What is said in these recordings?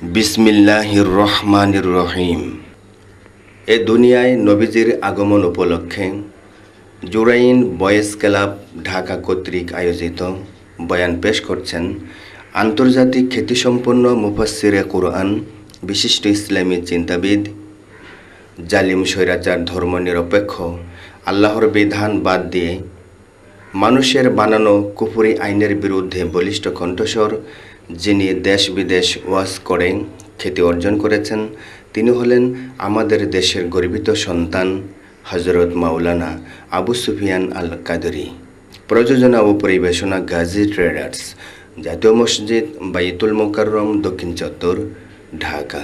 বিসমিল্লাহির রহমানির রহিম। এ দুনিয়ায় নবীজির আগমন উপলক্ষে জুরাইন বয়েজ ক্লাব ঢাকা কর্তৃক আয়োজিত বয়ান পেশ করছেন আন্তর্জাতিক খ্যাতিসম্পন্ন মুফাসসিরে কুরআন, বিশিষ্ট ইসলামী চিন্তাবিদ, জালিম স্বৈরাচার ধর্মনিরপেক্ষ, আল্লাহর বিধান বাদ দিয়ে মানুষের বানানো কুফরি আইনের বিরুদ্ধে বলিষ্ঠ কণ্ঠস্বর যিনি দেশ বিদেশ ওয়াজ করে খ্যাতি অর্জন করেছেন, তিনি হলেন আমাদের দেশের গর্বিত সন্তান হযরত মাওলানা আবু সুফিয়ান আল কাদরি। প্রযোজনা ও পরিবেশনা গাজী ট্রেডার্স, জাতীয় মসজিদ, বাইতুল মোকাররম, দক্ষিণ চত্বর, ঢাকা।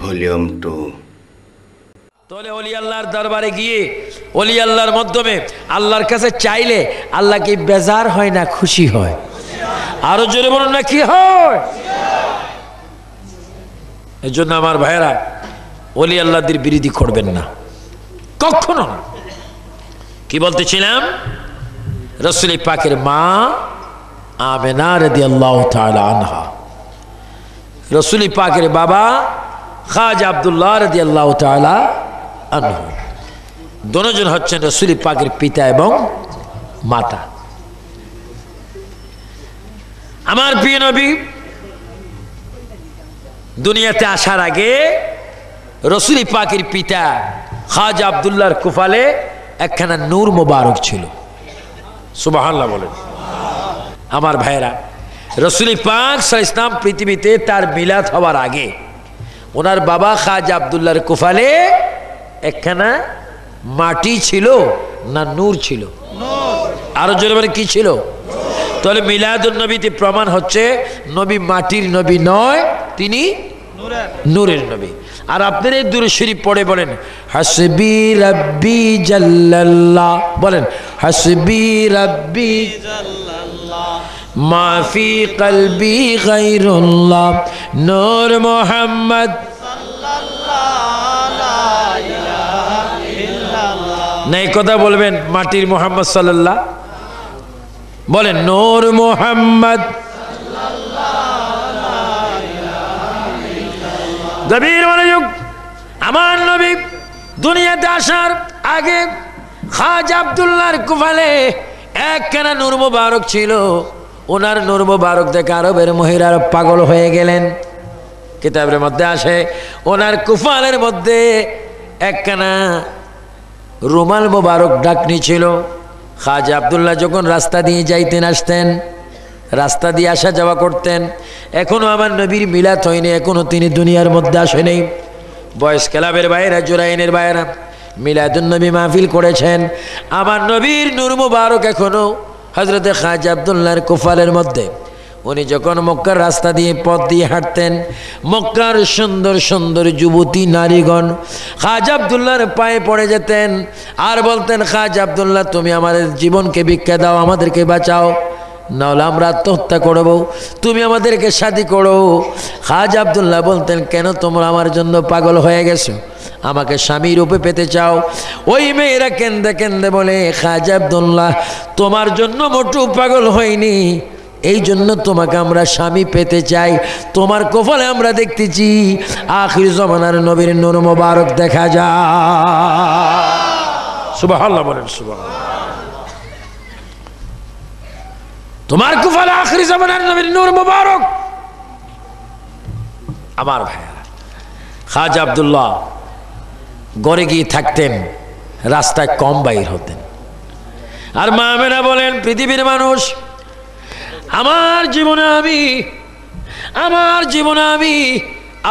ভলিউম 2। তাহলে ওলি আল্লাহর দরবারে গিয়ে ওলি আল্লাহর মাধ্যমে আল্লাহর কাছে চাইলে আল্লাহ কি বেজার হয় না খুশি হয়? আরো জোরে বলুন না, কি হয়? এই জন্য আমার ভাইয়েরা, ওলি আল্লাহদের বিরোধী করবেন না, কখনো না। কি বলতেছিলাম? রাসূল পাকের মা আমেনা রাদিয়াল্লাহু তাআলা আনহা, রাসূল পাকের বাবা খাজা আব্দুল্লাহ রাদিয়াল্লাহু তাআলা আনহু, দুজন হচ্ছেন রাসূল পাকের পিতা এবং মাতা। আমার প্রিয় নবী দুনিয়াতে আসার আগে রাসূল পাকের পিতা খাজা আব্দুল্লাহর কুফালে একখানা নূর মোবারক ছিল। সুবহানাল্লাহ বলেন। আমার ভাইয়েরা, রাসূল পাক সাল্লাল্লাহু আলাইহি ওয়াসাল্লাম পৃথিবীতে তার মিলাদ হওয়ার আগে ওনার বাবা খাজা আব্দুল্লাহর কুফালে একখানা মাটি ছিল না নূর ছিল? আরো জোরে বলে, কি ছিল? তাহলে মিলাদুন নবীতে প্রমাণ হচ্ছে নবী মাটির নবী নয়, তিনি নূরের নবী। আর আপনার এই দুরূদ শরীফ পড়ে বলেন হাসবি রাব্বি জাল্লাল্লাহ, বলেন হাসবি রাব্বি জাল্লাল্লাহ মা ফি কলবি গায়রুল্লাহ নূর মুহাম্মদ সাল্লাল্লাহু লা ইলাহা ইল্লাল্লাহ। নাই কথা বলবেন মাটির মুহাম্মদ সাল্লাল্লাহ, বলেন নূর মুহাম্মদ সাল্লাল্লাহু লা ইলাহা ইল্লাল্লাহ। গভীর মনোযোগ। আমার নবী দুনিয়াতে আসার আগে খাজা আব্দুল্লাহর কুফালে একখানা নূর মুবারক ছিল। ওনার নূর মুবারক দেখে আরবের মহিলারা পাগল হয়ে গেলেন। কিতাবের মধ্যে আসে ওনার কুফালের মধ্যে একখানা রুমাল মুবারক ডাকনি ছিল। খাজা আব্দুল্লাহ যখন রাস্তা দিয়ে যাইতেন আসতেন, রাস্তা দিয়ে আসা যাওয়া করতেন, এখনো আমার নবীর মিলাদ হয়নি, এখনো তিনি দুনিয়ার মধ্যে আসেনি। বয়েস ক্লাবের বাইরে, জুরাইনের বাইরে মিলাদুন নবী মাহফিল করেছেন। আমার নবীর নূর মুবারক এখনো হযরতে খাজা আব্দুল্লাহর কুফালের মধ্যে। উনি যখন মক্কার রাস্তা দিয়ে পথ দিয়ে হাঁটতেন, মক্কার সুন্দর সুন্দর যুবতী নারীগণ খাজা আব্দুল্লাহর পায়ে পড়ে যেতেন আর বলতেন, খাজা আব্দুল্লাহ তুমি আমাদের জীবনকে ভিক্ষা দাও, আমাদেরকে বাঁচাও, নাহলে আমরা আত্মহত্যা করব, তুমি আমাদেরকে শাদী করো। খাজা আব্দুল্লাহ বলতেন, কেন তোমরা আমার জন্য পাগল হয়ে গেছো, আমাকে স্বামী রূপে পেতে চাও? ওই মেয়েরা কেন্দে কেন্দে বলে, খাজা আব্দুল্লাহ তোমার জন্য মোটু পাগল হয়নি, এই জন্য তোমাকে আমরা স্বামী পেতে চাই। তোমার কপালে আমরা দেখতেছি আখির জামানার নবীর নূর মুবারক দেখা যায়। সুবহানাল্লাহ বলেন, সুবহানাল্লাহ। তোমার কপালে আখির জামানার নবীর নূর মুবারক। আমার ভাইয়া, খাজা আব্দুল্লাহ গড়ে গিয়ে থাকতেন, রাস্তায় কম বাইর হতেন। আর মা আমেনা বলেন, পৃথিবীর মানুষ, আমার জীবনে আমি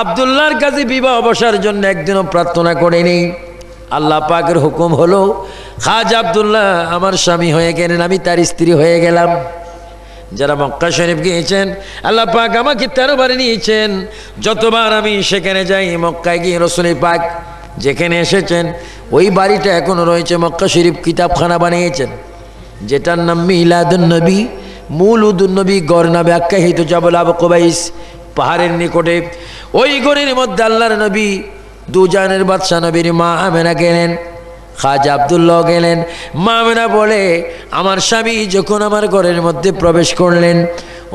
আব্দুল্লাহর কাছে বিবাহ বসার জন্য একদিনও প্রার্থনা করিনি। আল্লাহ পাকের হুকুম হলো খাজা আব্দুল্লাহ আমার স্বামী হয়ে গেলেন, আমি তার স্ত্রী হয়ে গেলাম। যারা মক্কা শরীফ গিয়েছেন, আল্লাহ পাক আমাকে 13 বার নিয়েছেন। যতবার আমি সেখানে যাই, মক্কায় গিয়ে রাসূল পাক যেখানে এসেছেন ওই বাড়িটা এখনো রয়েছে। মক্কা শরীফ কিতাবখানা বানিয়েছেন, যেটার নাম মিলাদুন নবী মৌলুদুন নবী গড় নামে আখ্যায়িত। জাবল আবু কুবাইস পাহাড়ের নিকটে ওই গড়ের মধ্যে আল্লাহর নবী দুজানের বাদশা নবীর মা আমেনা গেলেন, খাজা আব্দুল্লাহ গেলেন। মা আমেনা বলে, আমার স্বামী যখন আমার ঘরের মধ্যে প্রবেশ করলেন,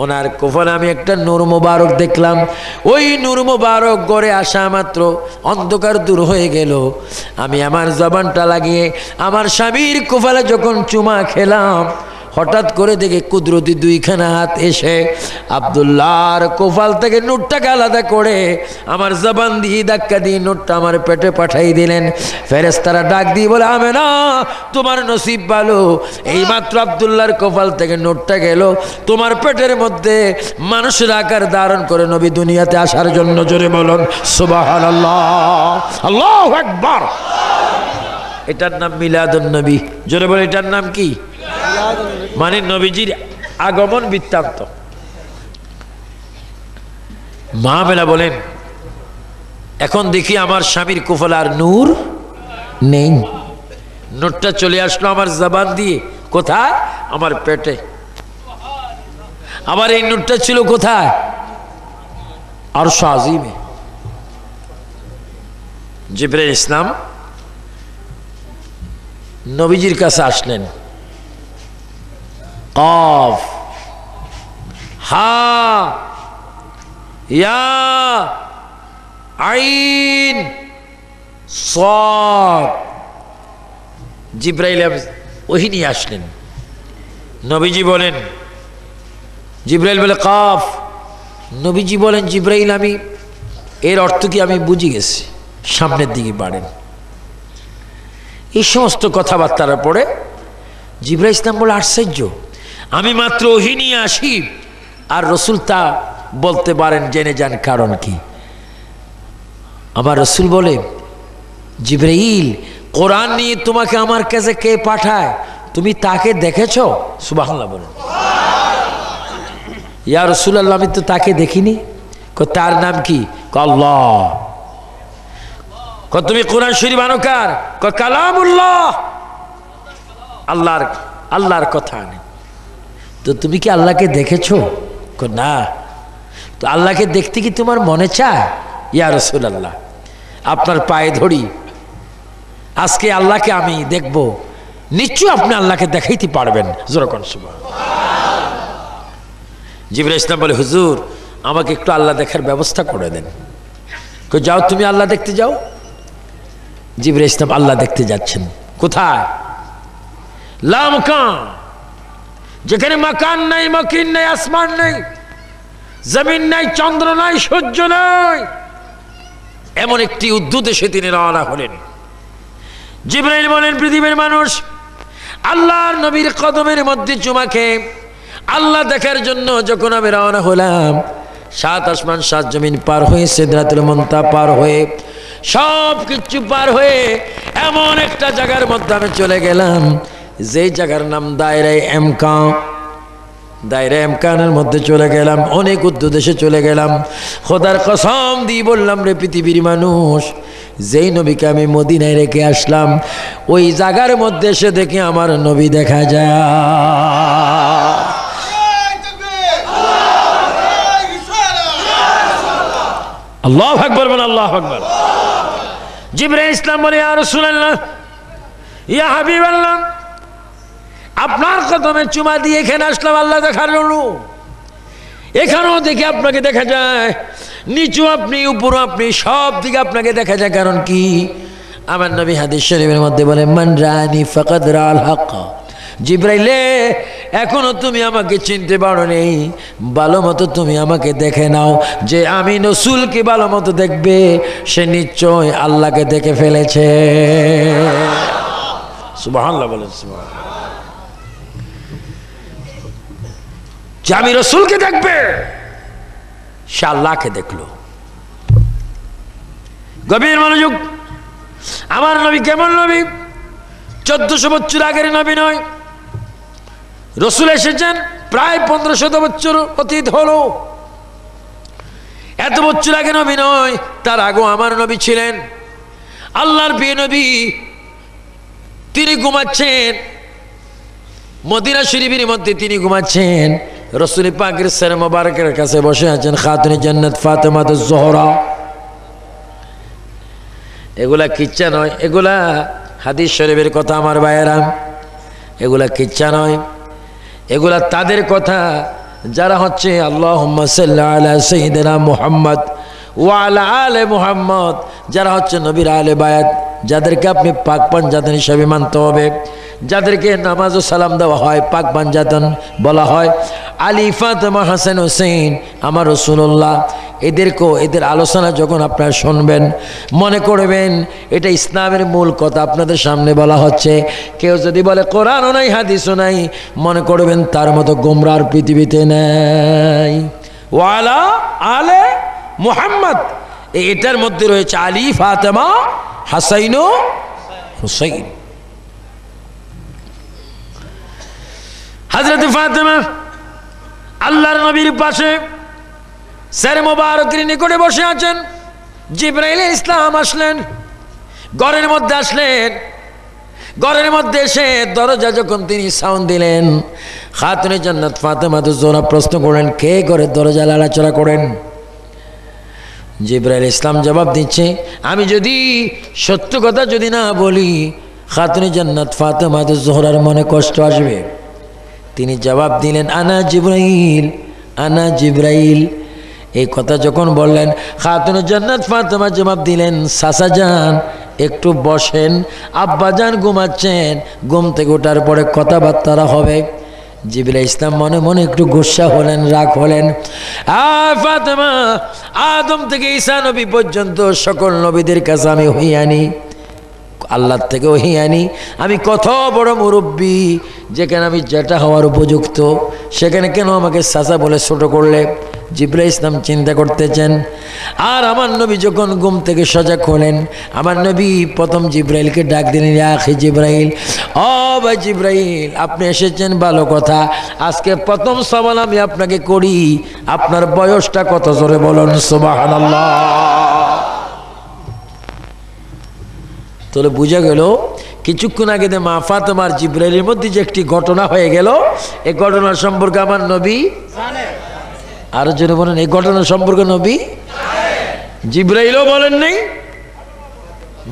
ওনার কপালে আমি একটা নূর মোবারক দেখলাম। ওই নূর মোবারক গড়ে আসা মাত্র অন্ধকার দূর হয়ে গেল। আমি আমার জবানটা লাগিয়ে আমার স্বামীর কপালে যখন চুমা খেলাম, হঠাৎ করে দেখে কুদরতি দুইখানা হাত এসে আব্দুল্লাহর কপাল থেকে নূরটাকে আলাদা করে আমার জবান দিয়ে ধাক্কা দিয়ে নূরটা আমার পেটে পাঠাই দিলেন। ফেরেশতারা ডাক দিয়ে বলে, আমেনা তোমার নসিব ভালো, এইমাত্র আব্দুল্লাহর কপাল থেকে নূরটা গেল, তোমার পেটের মধ্যে মানুষের আকার ধারণ করে নবী দুনিয়াতে আসার জন্য। জোরে বলুন সুবহানাল্লাহ, আল্লাহু আকবার। এটার নাম মিলাদুন নবী। জোরে বলে, এটার নাম কি? মানে নবীজির আগমন বৃত্তান্ত। মা মেলা বলেন, এখন দেখি আমার স্বামীর কপালে আর নূর নেই, নূরটা চলে আসলো আমার জবান দিয়ে। কোথায়? আমার পেটে। আবার এই নূরটা ছিল কোথায়? আরশ আজিমে। জিবরাইল ইসলাম নবীজির কাছে আসলেন। قاف হা ইয়া আইন صاد। জিবরাইল ওহি নিয়ে আসলেন। নবীজি বলেন, জিবরাইল বলে কাফ। নবীজি বলেন, জিবরাইল আমি এর অর্থ কি আমি বুঝে গেছি, সামনের দিকে বাড়েন। এই সমস্ত কথাবার্তার পরে জিবরাইল ইসলাম বলে, আশ্চর্য, আমি মাত্র ওহী নিয়ে আসি আর রসুল তা বলতে পারেন, জেনে যান কারণ কি। আমার রসুল বলে, জিবরাইল কোরআন নিয়ে তোমাকে আমার কাছে কে পাঠায়, তুমি তাকে দেখেছো? সুবহানাল্লাহ বলেন। ইয়া রাসূলুল্লাহ, আমি তো তাকে দেখিনি। তার নাম কি? আল্লাহ। তুমি কোরআন শরীফ আনো কার? কালামুল্লাহ, আল্লাহর কথা আনে। তো তুমি কি আল্লাহকে দেখেছো? না। তো আল্লাহকে দেখতে কি তোমার মনে চায়? ইয়া রাসূলুল্লাহ, আপনার পায়ে ধরি, আজকে আল্লাহকে আমি দেখব। নিশ্চয় আপনি আল্লাহকে দেখাইতে পারবেন। যেরকম জিবরাইল ইসলাম বলে, হুজুর আমাকে একটু আল্লাহ দেখার ব্যবস্থা করে দেন। যাও তুমি আল্লাহ দেখতে যাও। জিবরাইল ইসলাম আল্লাহ দেখতে যাচ্ছেন। কোথায়? লা মাকান, যেখানে মাকান নাই, মকিন নাই, আসমান নেই, জমিন নাই, চন্দ্র নাই, সূর্য নাই, এমন একটি উদ্দেশ্যে তিনি রওনা হলেন। জিবরাইল বলেন, পৃথিবীর মানুষ আল্লাহর নবীর কদমের মধ্যে চুমা খেয়ে আল্লাহ দেখার জন্য যখন আমি রওনা হলাম, 7 আসমান 7 জমিন পার হয়ে, সিদরাতুল মুনতাহা পার হয়ে, সব কিছু পার হয়ে এমন একটা জায়গার মধ্যে আমি চলে গেলাম, যেই জায়গার নাম দায়রায়ে ইমকান। দায়রা ইমকানের মধ্যে চলে গেলাম, অনেক উদ্দেশ্যে চলে গেলাম। খোদার কসম দিয়ে বললাম, রে পৃথিবীর মানুষ, যেই নবীকে আমি মদিনায় রেখে আসলাম, ওই জায়গার মধ্যে এসে দেখে আমার নবী দেখা যায়। আল্লাহু আকবার বলেন, আল্লাহু আকবার। জিবরাইল ইসলাম বলে, ইয়া রাসূলুল্লাহ, ইয়া হাবিবাল্লাহ, আপনার কদমে চুমা দিয়ে এখানে আসলাম আল্লাহ দেখার জন্য। এখানেও দেখে আপনাকে দেখা যায়, নিচু আপনি, উপরও আপনি, সব দিকে আপনাকে দেখা যায়। কারণ কি? আমার নবী হাদিস শরীফের মধ্যে বলে, মান রানি ফাকাদ রাল হক। জিবরাইলে, এখনো তুমি আমাকে চিনতে পারো নেই, ভালো মতো তুমি আমাকে দেখে নাও। যে আমি রসুলকে ভালো মতো দেখবে, সে নিশ্চয় আল্লাহকে দেখে ফেলেছে। সুবহানাল্লাহ বলেন, সুবহানাল্লাহ। যে আমি রসুলকে দেখবে, সে আল্লাহকে দেখলো। গভীর মনোযোগ। আমার নবী কেমন নবী? 1400 বছর আগের নবী নয়। রসুল এসেছেন প্রায় 1500 বছর অতীত হলো। এত বছর আগে নবী নয়, তার আগে আমার নবী ছিলেন। আল্লাহর প্রিয় নবী, তিনি ঘুমাচ্ছেন মদিনা শরীফের মধ্যে, তিনি ঘুমাচ্ছেন। রসুল পাকের সর মোবারকের কাছে বসে আছেন খাতুনে জান্নাত ফাতেমাতুজ জোহরা। এগুলা কিচ্ছা নয়, এগুলা হাদিস শরীফের কথা আমার ভাইয়েরা। এগুলা কিচ্ছা নয়, এগুলা তাদের কথা যারা হচ্ছে আল্লাহুম্মা সাল্লি আলা সাইয়্যিদিনা মুহাম্মদ ওয়া আলা আলি মুহাম্মদ, যারা হচ্ছে নবীর আলে বায়াত, যাদেরকে আপনি পাক পাঞ্জাতন হিসাবে মানতে হবে, যাদেরকে নামাজ ও সালাম দেওয়া হয়, পাক পাঞ্জাতন বলা হয়, আলী ফাতেমা হাসান হোসেন আমার রাসূলুল্লাহ, এদের আলোচনা যখন আপনারা শুনবেন মনে করবেন এটা ইসলামের মূল কথা আপনাদের সামনে বলা হচ্ছে। কেউ যদি বলে কোরআনও নাই হাদিসও নাই, মনে করবেন তার মতো গোমরার পৃথিবীতে নাই। ওয়ালা আলে মুহাম্মদ, এটার মধ্যে রয়েছে আলী ফাতেমা হাসাইন ও হুসাইন। হযরত ফাতেমা আল্লাহর নবীর পাশে সের মোবারকের নিকটে বসে আছেন। জিবরাইল ইসলাম আসলেন, ঘরের মধ্যে আসলেন। ঘরের মধ্যে এসে দরজা যখন তিনি সাউন্ড দিলেন, খাতুনে জান্নাত ফাতেমা জোহরা প্রশ্ন করলেন, কে ঘরের দরজা লাড়াচাড়া করেন? জিবরাইল ইসলাম জবাব দিচ্ছে, আমি যদি সত্য কথা যদি না বলি খাতুনে জান্নাত ফাতেমা জোহরার মনে কষ্ট আসবে। তিনি জবাব দিলেন, আনা জিবরাইল, আনা জিবরাইল। এই কথা যখন বললেন, খাতুনে জান্নাত ফাতেমা জবাব দিলেন, চাচা যান একটু বসেন, আব্বা যান ঘুমাচ্ছেন, ঘুম থেকে ওঠার পরে কথাবার্তা হবে। জিবরাইল ইসলাম মনে মনে একটু গুসা হলেন, রাগ হলেন। ফাতেমা, আদম থেকে ঈসা নবী পর্যন্ত সকল নবীদের কাছে আমি হইয়ানি, আল্লাহর থেকে ওহিয়ানি, আমি কত বড় মুরব্বী, যেখানে আমি যেটা হওয়ার উপযুক্ত, সেখানে কেন আমাকে চাচা বলে ছোট করলে? জিবরাইল ইসলাম চিন্তা করতেছেন। আর আমার নবী যখন ঘুম থেকে সজাগ হলেন, আমার নবী প্রথম জিবরাইলকে ডাক দিলেন, আখি জিবরাইল, ও ভাই জিবরাইল, আপনি এসেছেন ভালো কথা। আজকে প্রথম সওয়াল আমি আপনাকে করি, আপনার বয়সটা কত? জোরে বলুন সুবহানাল্লাহ। তাহলে বুঝা গেল কিছুক্ষণ আগে মা ফাতেমার জিবরাইলের মধ্যে যে একটি ঘটনা হয়ে গেল, এই ঘটনা সম্পর্কে আমার নবী আরো জোরে বলেন, এই ঘটনা সম্পর্কে নবী জিবরাইলও বলেন নাই,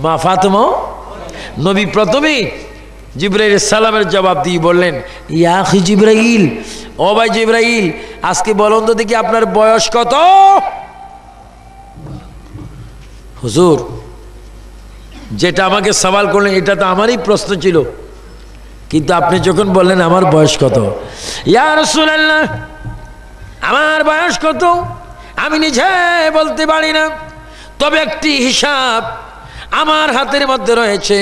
মা ফাতেমা নবী প্রথমেই জিবরাইলের সালামের জবাব দিয়ে বললেন, ইয়া আখি জিবরাইল, ও ভাই জিবরাইল, আজকে বলুন তো দেখি আপনার বয়স কত? হুজুর, যেটা আমাকে সওয়াল করলেন এটা তো আমারই প্রশ্ন ছিল, কিন্তু আপনি যখন বললেন আমার বয়স কত, ইয়া রাসূলুল্লাহ, আমার বয়স কত আমি নিজে বলতে পারি না, তবে একটি হিসাব আমার হাতের মধ্যে রয়েছে।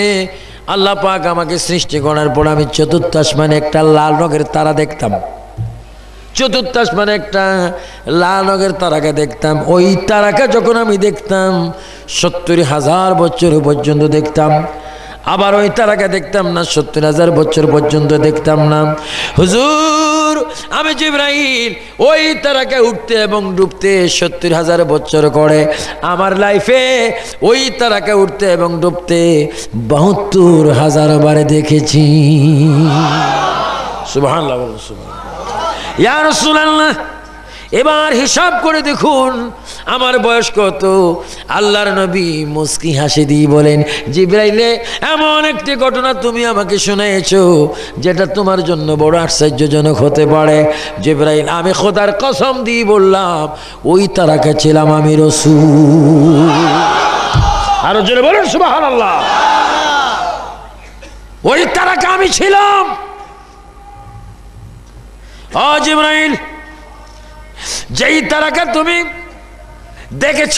আল্লাহ পাক আমাকে সৃষ্টি করার পর আমি চতুর্থ আসমানে একটা লাল রঙের তারা দেখতাম, চতুর্থ আসমানে একটা লাল রঙের তারাকে দেখতাম। ওই তারাকে যখন আমি দেখতাম 70,000 বছর পর্যন্ত দেখতাম, আবার ওই তারাকে দেখতাম না 70,000 বছর পর্যন্ত দেখতাম না। হুজুর, আমি জিবরাইল ওই তারাকে উঠতে এবং ডুবতে 70,000 বছর করে আমার লাইফে ওই তারাকে উঠতে এবং ডুবতে 72,000 বারে দেখেছি। সুবহানাল্লাহ, সুবহানাল্লাহ। ইয়া রাসূলুল্লাহ, এবার হিসাব করে দেখুন আমার বয়স কত। আল্লাহর নবী মুস্কি হাসি দিয়ে বলেন, জিবরাইলে, এমন একটি ঘটনা তুমি আমাকে শুনিয়েছো যেটা তোমার জন্য বড় আশ্চর্যজনক হতে পারে। জিবরাইল, আমি খোদার কসম দিয়ে বললাম, ওই তারাকে ছিলাম আমি রাসূল। আরো জোরে বলুন সুবহানাল্লাহ। ওই তারাকে আমি ছিলাম। ও জিবরাইল, যেই তারাকে তুমি দেখেছ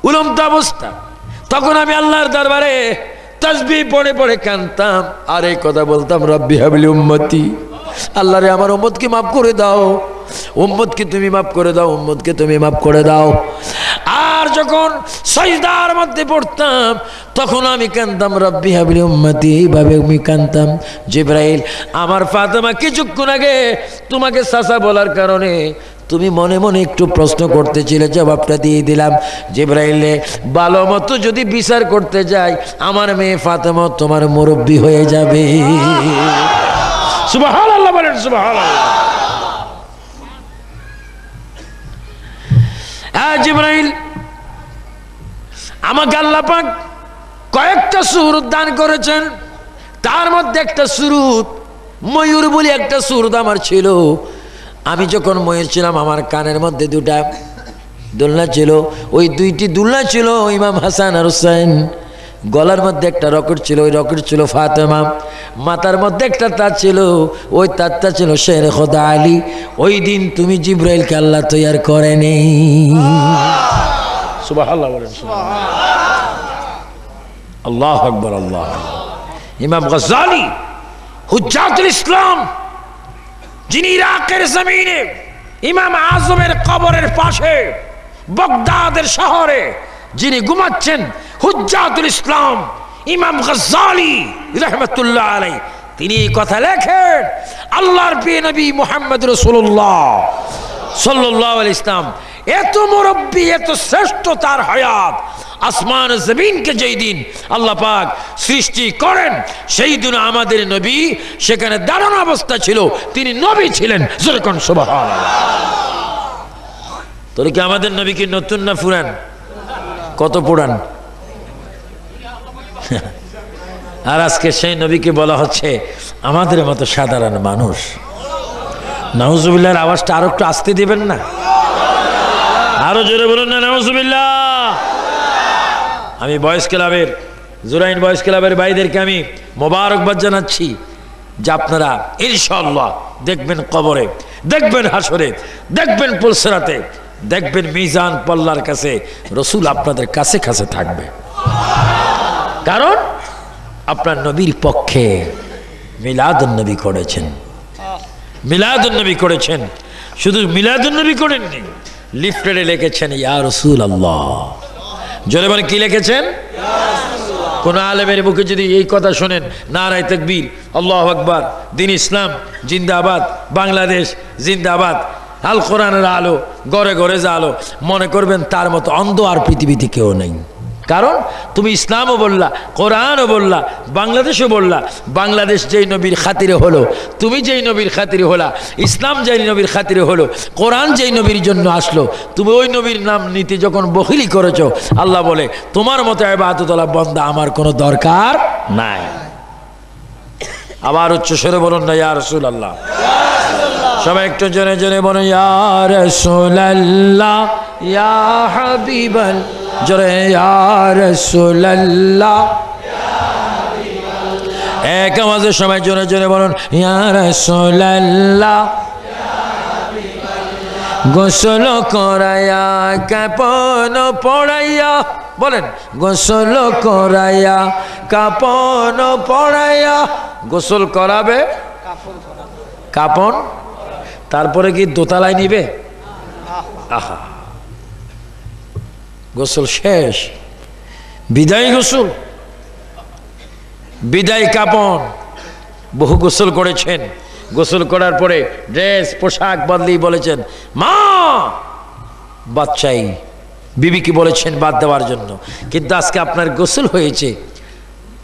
উলম্ব অবস্থা, তখন আমি আল্লাহর দরবারে তাসবিহ পড়ে পড়ে কাঁদতাম আর এই কথা বলতাম, রব্বি হাবলি উম্মতি, আল্লাহ রে আমার উম্মতকে মাফ করে দাও, উম্মতকে তুমি মাফ করে দাও, উম্মতকে তুমি মাফ করে দাও। আর যখন সিজদার মধ্যে পড়তাম তখন আমি কাঁদতাম, রব্বি হাবলি উম্মতি, এইভাবে আমি কাঁদতাম। জিবরাইল, আমার ফাতেমা কিছুক্ষণ আগে তোমাকে চাচা বলার কারণে তুমি মনে মনে একটু প্রশ্ন করতেছিলে, জবাবটা দিয়ে দিলাম। জিবরাইলে, ভালো মতো যদি বিচার করতে যাই আমার মেয়ে ফাতেমা তোমার মুরব্বি হয়ে যাবে। সুবহানাল্লাহ বলেন, সুবহানাল্লাহ। জিবরাইল, আমাকে আল্লাহ পাক কয়েকটা সুরত দান করেছেন, তার মধ্যে একটা সুরত ময়ূর বলে একটা সুরত আমার ছিল। আমি যখন ময়ূর ছিলাম আমার কানের মধ্যে দুটা দোলনা ছিল, ওই দুইটি দোলনা ছিল ইমাম হাসান আর হুসাইন। গলার মধ্যে একটা রকেট ছিল, ওই রকেট ছিল ফাতেমা। মাথার মধ্যে একটা তাজ ছিল, ওই তাজটা ছিল শের খোদা আলী। ওই দিন তুমি জিব্রাইলকে আল্লাহ তৈয়ার করে নেই। সুবহানাল্লাহ বলেন, আল্লাহু আকবার, আল্লাহ। ইমাম গজ্জালী হুজ্জাতুল ইসলাম, যিনি ইরাকের জমিনে ইমাম আজমের কবরের পাশে বাগদাদের শহরে যিনি ঘুমাচ্ছেন, হুজ্জাতুল ইসলাম ইমাম গজ্জালী রাহমাতুল্লাহ আলাইহি, তিনি এই কথা লেখেন, আল্লাহর প্রিয় নবী মুহাম্মদ রাসূলুল্লাহ সাল্লাল্লাহু আলাইহি ইসলাম এত মুরব্বী, এত শ্রেষ্ঠ তার হায়াত। আসমান জমিনকে যেই দিন আল্লাহ পাক সৃষ্টি করেন, সেই দিন আমাদের নবী সেখানে দাঁড়ানো অবস্থা ছিল, তিনি নবী ছিলেন। যেরকম সুবহানাল্লাহ। তোর কি আমাদের নবী কি নতুন না পুরান? কত পুরান। আর আজকে সেই নবীকে বলা হচ্ছে আমাদের মতো সাধারণ মানুষ। নাউজুবিল্লাহর আওয়াজটা আরো একটু আসতে দিবেন না? আরো জোরে বলুন না নাউজুবিল্লাহ। আমি বয়েস ক্লাবের, জুরাইন বয়েস ক্লাবের ভাইদেরকে আমি মোবারকবাদ জানাচ্ছি যে আপনারা ইনশাআল্লাহ দেখবেন কবরে, দেখবেন হাসরে, দেখবেন পুলসিরাতে, দেখবেন মিজান পাল্লার কাছে রসুল আপনাদের কাছে কাছে থাকবে। কারণ আপনার নবীর পক্ষে মিলাদুন নবী করেছেন, মিলাদুন নবী করেছেন। শুধু মিলাদুন নবী করেননি, লিফলেটে লিখেছেন ইয়া রাসূলুল্লাহ। জোরে বলেন কি লিখেছেন? কোন আলেমের মুখে যদি এই কথা শোনেন, নারায়ে তাকবীর, আল্লাহু আকবার, দ্বীন ইসলাম জিন্দাবাদ, বাংলাদেশ জিন্দাবাদ, আল কোরআনের আলো ঘরে ঘরে জালো, মনে করবেন তার মতো অন্ধ আর পৃথিবীতে কেউ নেই। কারণ তুমি ইসলামও বললা, কোরআনও বললা, বাংলাদেশও বললা। বাংলাদেশ যেই নবীর খাতিরে হলো, তুমি যেই নবীর খাতিরে হলা, ইসলাম যেই নবীর খাতিরে হলো, কোরআন যেই নবীর জন্য আসলো, তুমি ওই নবীর নাম নিতে যখন বখিলি করেছো, আল্লাহ বলে তোমার মতো ইবাদতওয়ালা বান্দা আমার কোনো দরকার নাই। আবার উচ্চ স্বরে বলুন না ইয়া রাসূলুল্লাহ। সবাই একটু জোরে জোরে বলুন ইয়া রাসূলুল্লাহ, ইয়া হাবিবাল্লাহ। জোরে ইয়া রাসূলুল্লাহ, এক আওয়াজে সবাই জোরে জোরে বলুন ইয়া রাসূলুল্লাহ। গোসল করাইয়া কাপন পড়াইয়া, বলেন গোসল করাইয়া কাপন পড়াইয়া। গোসল করাবে কাপন, তারপরে কি দোতলায় নিবে? আহা, গোসল শেষ, বিদায় গোসল, বিদায় কাপন। বহু গোসল করেছেন, গোসল করার পরে ড্রেস পোশাক বদলি বলেছেন মা বাচ্চাই, বিবিকে বলেছেন বাদ দেওয়ার জন্য। কিন্তু আজকে আপনার গোসল হয়েছে,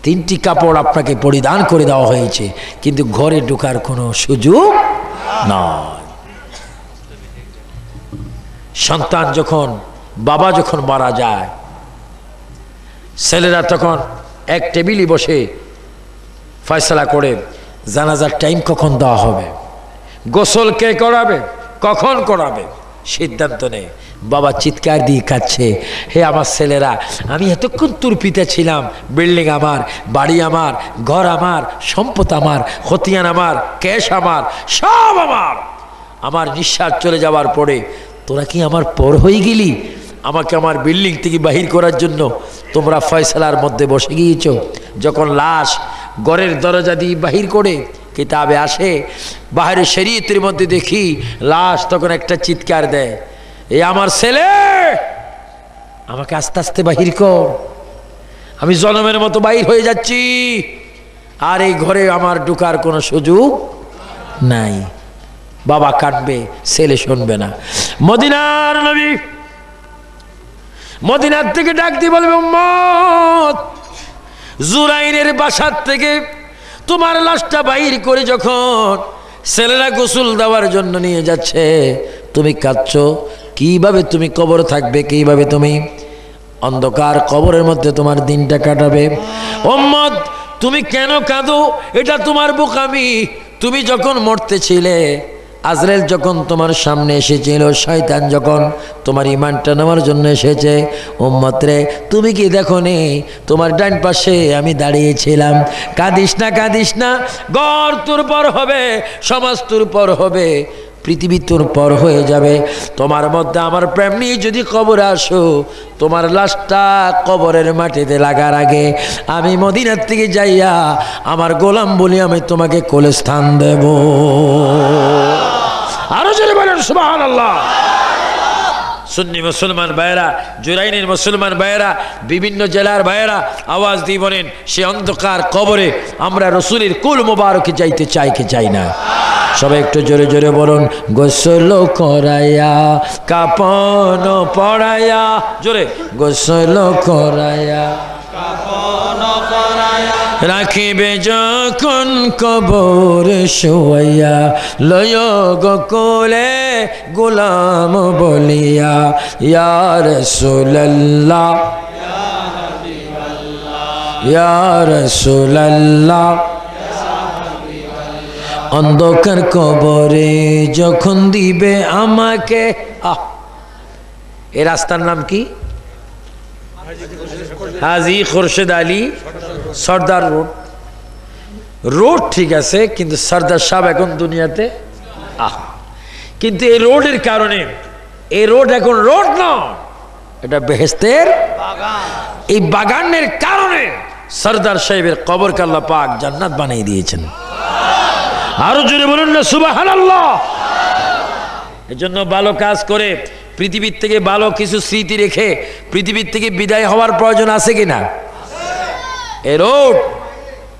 তিনটি কাপড় আপনাকে পরিধান করে দেওয়া হয়েছে, কিন্তু ঘরে ঢোকার কোনো সুযোগ নয়। সন্তান যখন, বাবা যখন মারা যায়, ছেলেরা তখন এক টেবিলে বসে ফয়সালা করে জানাজার টাইম কখন দেওয়া হবে, গোসল কে করাবে, কখন করাবে, সিদ্ধান্ত নেই। বাবা চিৎকার দিয়ে কাঁদছে, হে আমার ছেলেরা, আমি এতক্ষণ তোর পিতা ছিলাম, বিল্ডিং আমার, বাড়ি আমার, ঘর আমার, সম্পদ আমার, খতিয়ান আমার, ক্যাশ আমার, সব আমার। আমার নিঃশ্বাস চলে যাওয়ার পরে তোরা কি আমার পর হয়ে গেলি? আমাকে আমার বিল্ডিং থেকে বাহির করার জন্য তোমরা ফয়সালার মধ্যে বসে গিয়েছ। যখন লাশ ঘরের দরজা দিয়ে বাহির করে কিতাবে আসে, বাহিরে শরীয়তের মধ্যে দেখি লাশ, তখন একটা চিৎকার দেয়, এ আমার ছেলে, আমাকে আস্তে আস্তে বাহির কর, আমি জনমের মতো বাহির হয়ে যাচ্ছি, আর এই ঘরে আমার ঢোকার কোনো সুযোগ নাই। বাবা কাঁদবে, ছেলে শুনবে না। মদিনার নবী মদিনার থেকে ডাক দিয়ে বলবে, উম্মত, জুরাইনের বাসার থেকে তোমার লাশটা বাইর করে যখন ছেলেরা গোসল দেওয়ার জন্য নিয়ে যাচ্ছে, তুমি কাঁদছো। কিভাবে তুমি কবর থাকবে, কিভাবে তুমি অন্ধকার কবরের মধ্যে তোমার দিনটা কাটাবে? উম্মত, তুমি কেন কাঁদো? এটা তোমার বোকামি। তুমি যখন মরতেছিলে আজরাইল যখন তোমার সামনে এসেছিল, শয়তান যখন তোমার ইমানটা নেওয়ার জন্য এসেছে, উম্মত রে তুমি কি দেখো নি তোমার ডান পাশে আমি দাঁড়িয়েছিলাম? কাঁদিস না, কাঁদিস না, ঘর তোর পর হবে, সমাজ তোর পর হবে, পৃথিবী তোর পর হয়ে যাবে। তোমার মধ্যে আমার প্রেম নিয়ে যদি কবরে আসো, তোমার লাশটা কবরের মাটিতে লাগার আগে আমি মদিনার থেকে যাইয়া আমার গোলাম বলি আমি তোমাকে কোলে স্থান দেব। আরো জোরে বলেন সুবহানাল্লাহ। সুন্নি মুসলমান ভাইয়েরা, জুরাইনের মুসলমান ভাইয়েরা, বিভিন্ন জেলার ভাইয়েরা আওয়াজ দিয়ে বলেন, সে অন্ধকার কবরে আমরা রসুলের কুল মুবারকে যাইতে চাই কি চাই না? সবাই একটু জোরে জোরে বলুন, গোসল করাইয়া কাপন পড়াইয়া, জোরে, গোসল করাইয়া রাখিবে যখন কবর শোয়াইয়া, লয় গো কোলে গোলাম বলিয়া, ইয়া রাসূলুল্লাহ ইয়া রাসূলুল্লাহ। অন্ধকার কবরে যখন দিবে আমাকে, এই রাস্তার নাম কি? হাজী খোরশেদ আলী সর্দার রোড। রোড ঠিক আছে, কিন্তু সর্দার সাহেব এখন দুনিয়াতে। কিন্তু এই রোডের কারণে, এই রোড এখন রোড না, এটা বেহেশতের বাগান। এই বাগানের কারণে সর্দার সাহেবের কবরকে আল্লাহ পাক জান্নাত বানিয়ে দিয়েছেন। আরো জোরে বলুন না সুবহানাল্লাহ। এজন্য ভালো কাজ করে পৃথিবীর থেকে ভালো কিছু স্মৃতি রেখে পৃথিবীর থেকে বিদায় হওয়ার প্রয়োজন আছে কিনা? এই রোড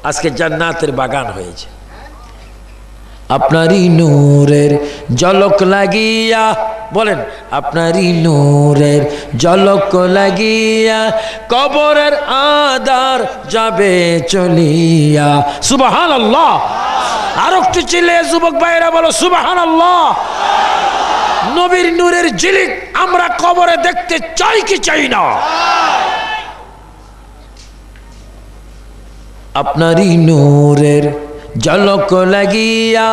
আজকে জান্নাতের বাগান হয়েছে। আপনারই নূরের ঝলক লাগিয়া, বলেন, আপনারই নূরের ঝলক লাগিয়া কবরের আধার যাবে চলিয়া। সুবহানাল্লাহ। আর একটু চিল্লে যুবক ভাইরা বলো সুবহানাল্লাহ। নবীর নূরের ঝিলিক আমরা কবরে দেখতে চাই কি চাই না? আপনারই নূরের ঝলক লাগিয়া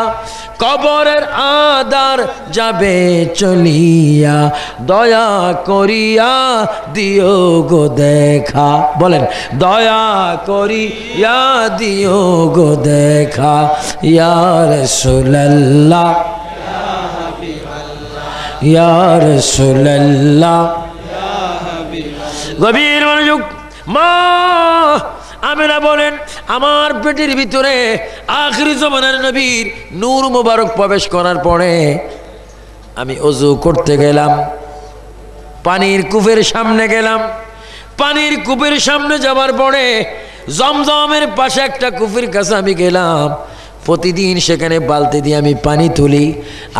কবরের আধার যাবে চলিয়া, দয়া করিয়া দিও গো দেখা, বলেন, দয়া করিয়া দিও গো দেখা, ইয়া রাসূলুল্লাহ ইয়া রাসূলুল্লাহ। গভীর মনোযোগ। মা আমেনা বলেন, আমার পেটের ভিতরে আখিরি জামানার নবীর নূর মুবারক প্রবেশ করার পরে আমি ওযু করতে গেলাম, পানির কূপের সামনে গেলাম। পানির কূপের সামনে যাওয়ার পরে জমজমের পাশে একটা কূপের কাছে আমি গেলাম। প্রতিদিন সেখানে বালতি দিয়ে আমি পানি তুলি।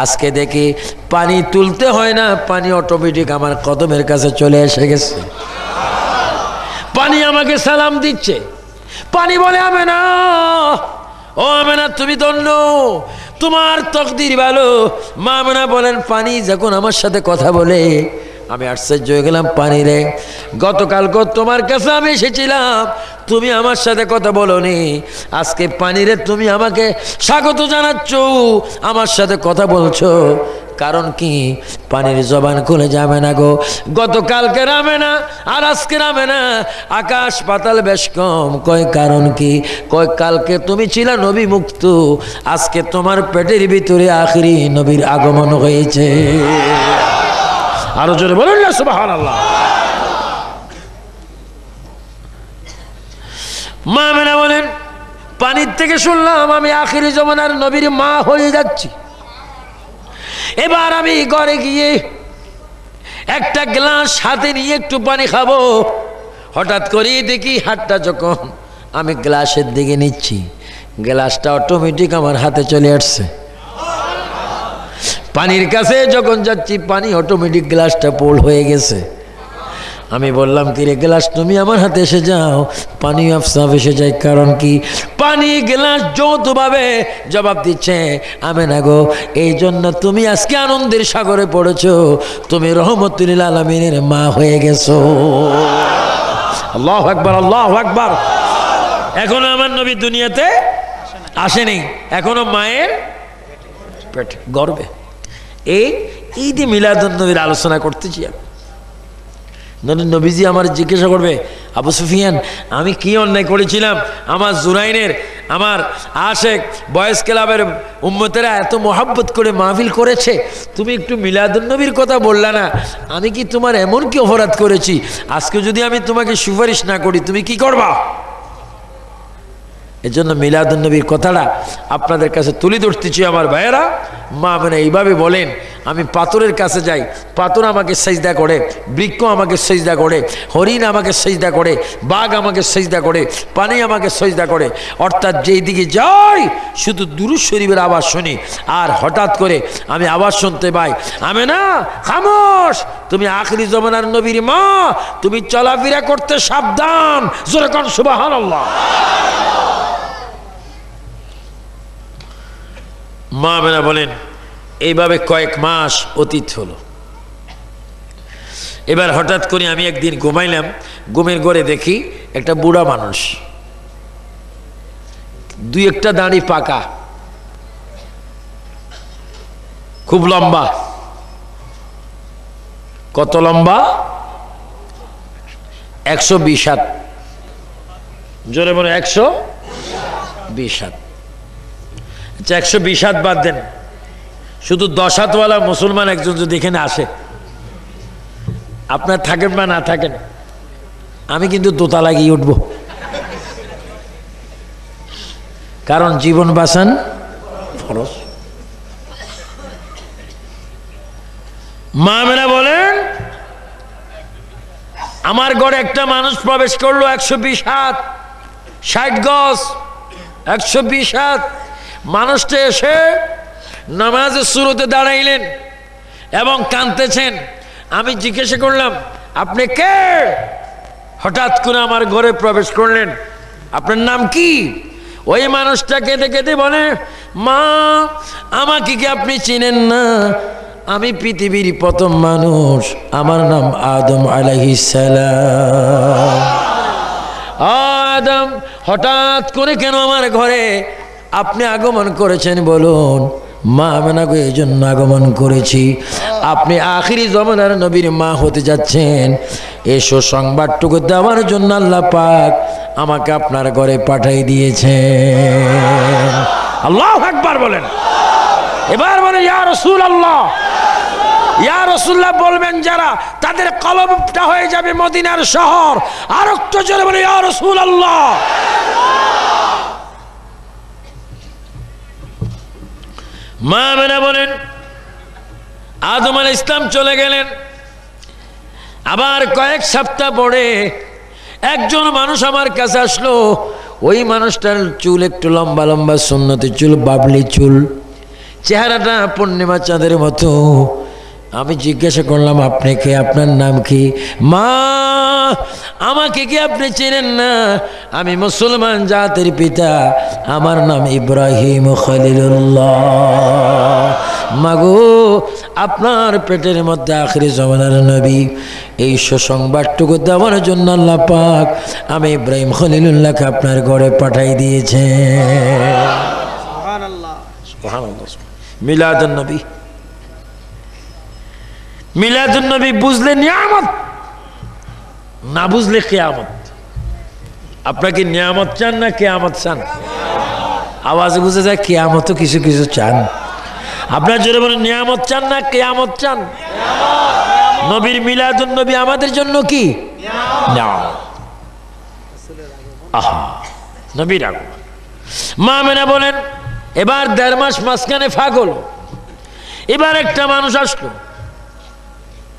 আজকে দেখি পানি তুলতে হয় না, পানি অটোমেটিক আমার কদমের কাছে চলে এসে গেছে। পানি আমাকে সালাম দিচ্ছে। পানি বলে, আমেনা, ও আমেনা তুমি ধন্য, তোমার তকদির ভালো। মা আমেনা বলেন, পানি যখন আমার সাথে কথা বলে আমি আশ্চর্য হয়ে গেলাম। পানি রে, গতকালকে তোমার কাছে আমি এসেছিলাম, তুমি আমার সাথে কথা বলোনি। আজকে পানি রে তুমি আমাকে স্বাগত জানাচ্ছ, আমার সাথে কথা বলছো, কারণ কি? পানির জবান খুলে যাবে না গো। গতকালকে নামে না আর আজকে নামে না, আকাশ পাতাল বেশ কম। কয় কারণ কি? কয় কালকে তুমি ছিলা নবী মুক্ত, আজকে তোমার পেটের ভিতরে আখিরি নবীর আগমন হয়েছে। আরো জোরে বলুন না সুবহানাল্লাহ। মা আমেনা বলেন, পানির থেকে শুনলাম আমি আখিরি জামানার নবীর মা হয়ে যাচ্ছি। এবার আমি ঘরে গিয়ে একটা গ্লাস হাতে নিয়ে একটু পানি খাবো। হঠাৎ করে দেখি হাতটা যখন আমি গ্লাসের দিকে নিচ্ছি, গ্লাসটা অটোমেটিক আমার হাতে চলে আসছে। পানির কাছে যখন যাচ্ছি, পানি অটোমেটিক গ্লাসটা পোল হয়ে গেছে। আমি বললাম, কি রে গ্লাস তুমি আমার হাতে এসে যাও। পানি আফসাফ এসে যায়। কারণ কি? পানি গ্লাস যৌথভাবে জবাব দিচ্ছে, আমেনা গো, এই জন্য তুমি আজকে আনন্দের সাগরে পড়েছো, তুমি রহমতুল আলামিনের মা হয়ে গেছো। আল্লাহু আকবার, আল্লাহু আকবার। এখনো আমার নবী দুনিয়াতে আসেনি, এখনো মায়ের পেটে গর্বে। এই ঈদে মিলাদুন্নবীর আলোচনা করতেছি আমি। নবীজি আমার জিজ্ঞাসা করবে, আবু সুফিয়ান আমি কি অন্যায় করেছিলাম? আমার জুরাইনের, আমার আশেক বয়েস ক্লাবের উম্মতেরা এত মোহাব্বত করে মাহফিল করেছে, তুমি একটু মিলাদুন্নবীর কথা বললা না, আমি কি তোমার এমন কি অপরাধ করেছি? আজকে যদি আমি তোমাকে সুপারিশ না করি তুমি কি করবা? এজন্য মিলাদুন্নবীর কথাটা আপনাদের কাছে তুলে ধরতেছি আমার ভাইয়েরা। মা মানে এইভাবে বলেন, আমি পাথরের কাছে যাই, পাথর আমাকে সেজদা করে, বৃক্ষ আমাকে সেজদা করে, হরিণ আমাকে সেজদা করে, বাঘ আমাকে সেজদা করে, পানি আমাকে সেজদা করে। অর্থাৎ যেই দিকে যাই শুধু দুরূদ শরীফের আওয়াজ শুনি। আর হঠাৎ করে আমি আওয়াজ শুনতে পাই, আমেনা খামোশ, তুমি আখিরি জমানার নবীর মা, তুমি চলাফেরা করতে সাবধান। জোরে কোন সুবহানাল্লাহ। মা মেনা বলেন, এইভাবে কয়েক মাস অতীত হলো। এবার হঠাৎ করে আমি একদিন ঘুমাইলাম, ঘুমের ঘরে দেখি একটা বুড়া মানুষ, দুই একটা দাড়ি পাকা, খুব লম্বা। কত লম্বা? 120 হাত। জোরে বলে 120 হাত। আচ্ছা 120 হাত বাদ দেন, শুধু 10 হাতওয়ালা মুসলমান একজন যদি এখানে আসে, আপনার থাকেন বা না থাকেন, আমি কিন্তু দোতলা গিয়ে উঠব, কারণ জীবন বাঁচান ফরজ। মা মেরা বলেন, আমার ঘরে একটা মানুষ প্রবেশ করলো, 120 হাত 60 গজ, 120 হাত। মানুষটা এসে নামাজের শুরুতে দাঁড়াইলেন এবং কাঁদতেছেন। আমি জিজ্ঞাসা করলাম, আপনি কে? হঠাৎ করে আমার ঘরে প্রবেশ করলেন, আপনার নাম কি? ওই মানুষটা কেঁদে কেঁদে বলে, মা আমাকে কি আপনি চিনেন না? আমি পৃথিবীর প্রথম মানুষ, আমার নাম আদম আলাইহিস সালাম। আদম, হঠাৎ করে কেন আমার ঘরে আপনি আগমন করেছেন বলুন? মা আমেনাকে এই জন্য আগমন করেছি, আপনি আখিরি জমানার নবীর মা হতে যাচ্ছেন, এসো সংবাদটুকু দেওয়ার জন্য আল্লাহ পাক আমাকে আপনার ঘরে পাঠাই দিয়েছেন। আল্লাহু আকবার বলেন। এবার বলে ইয়া রাসূলুল্লাহ, ইয়া রাসূলুল্লাহ বলবেন যারা, তাদের কলবটা হয়ে যাবে মদিনার শহর। আর একটু জোরে বলে ইয়া রাসূলুল্লাহ। মা মেনা বলেন, আদম আলাইহিস সালাম চলে গেলেন। আবার কয়েক সপ্তাহ পরে একজন মানুষ আমার কাছে আসলো। ওই মানুষটার চুল একটু লম্বা লম্বা, সুন্নতি চুল, বাবলি চুল, চেহারাটা পূর্ণিমা চাঁদের মতো। আমি জিজ্ঞাসা করলাম, আপনি কে? আপনার নাম কি? মা আমাকে কি আপনি চেনেন না? আমি মুসলমান জাতির পিতা, আমার নাম ইব্রাহিম খলিলুল্লাহ। মাগো আপনার পেটের মধ্যে আখিরি জমানার নবী, এই সুসংবাদটুকু দেওয়ার জন্য আল্লাহ পাক আমি ইব্রাহিম খলিলুল্লাহকে আপনার ঘরে পাঠাই দিয়েছেন। সুবহানাল্লাহ, সুবহানাল্লাহ। মিলাদুন নবী, মিলাদুন নবী বুঝলে নিয়ামত, না বুঝলে কিয়ামত। আপনাকে নিয়ামত চান না কিয়ামত চান? আওয়াজে বুঝে যায় কিয়ামতও কিছু কিছু চান। আপনার জোরে বলেন, নিয়ামত চান না কিয়ামত চান? নবীর মিলাদুন নবী আমাদের জন্য কি নিয়ামত। আহা, নবীর আগমন। মা মেনা বলেন, এবার 1.5 মাস মাঝখানে ফাঁক হলো। এবার একটা মানুষ আসলো,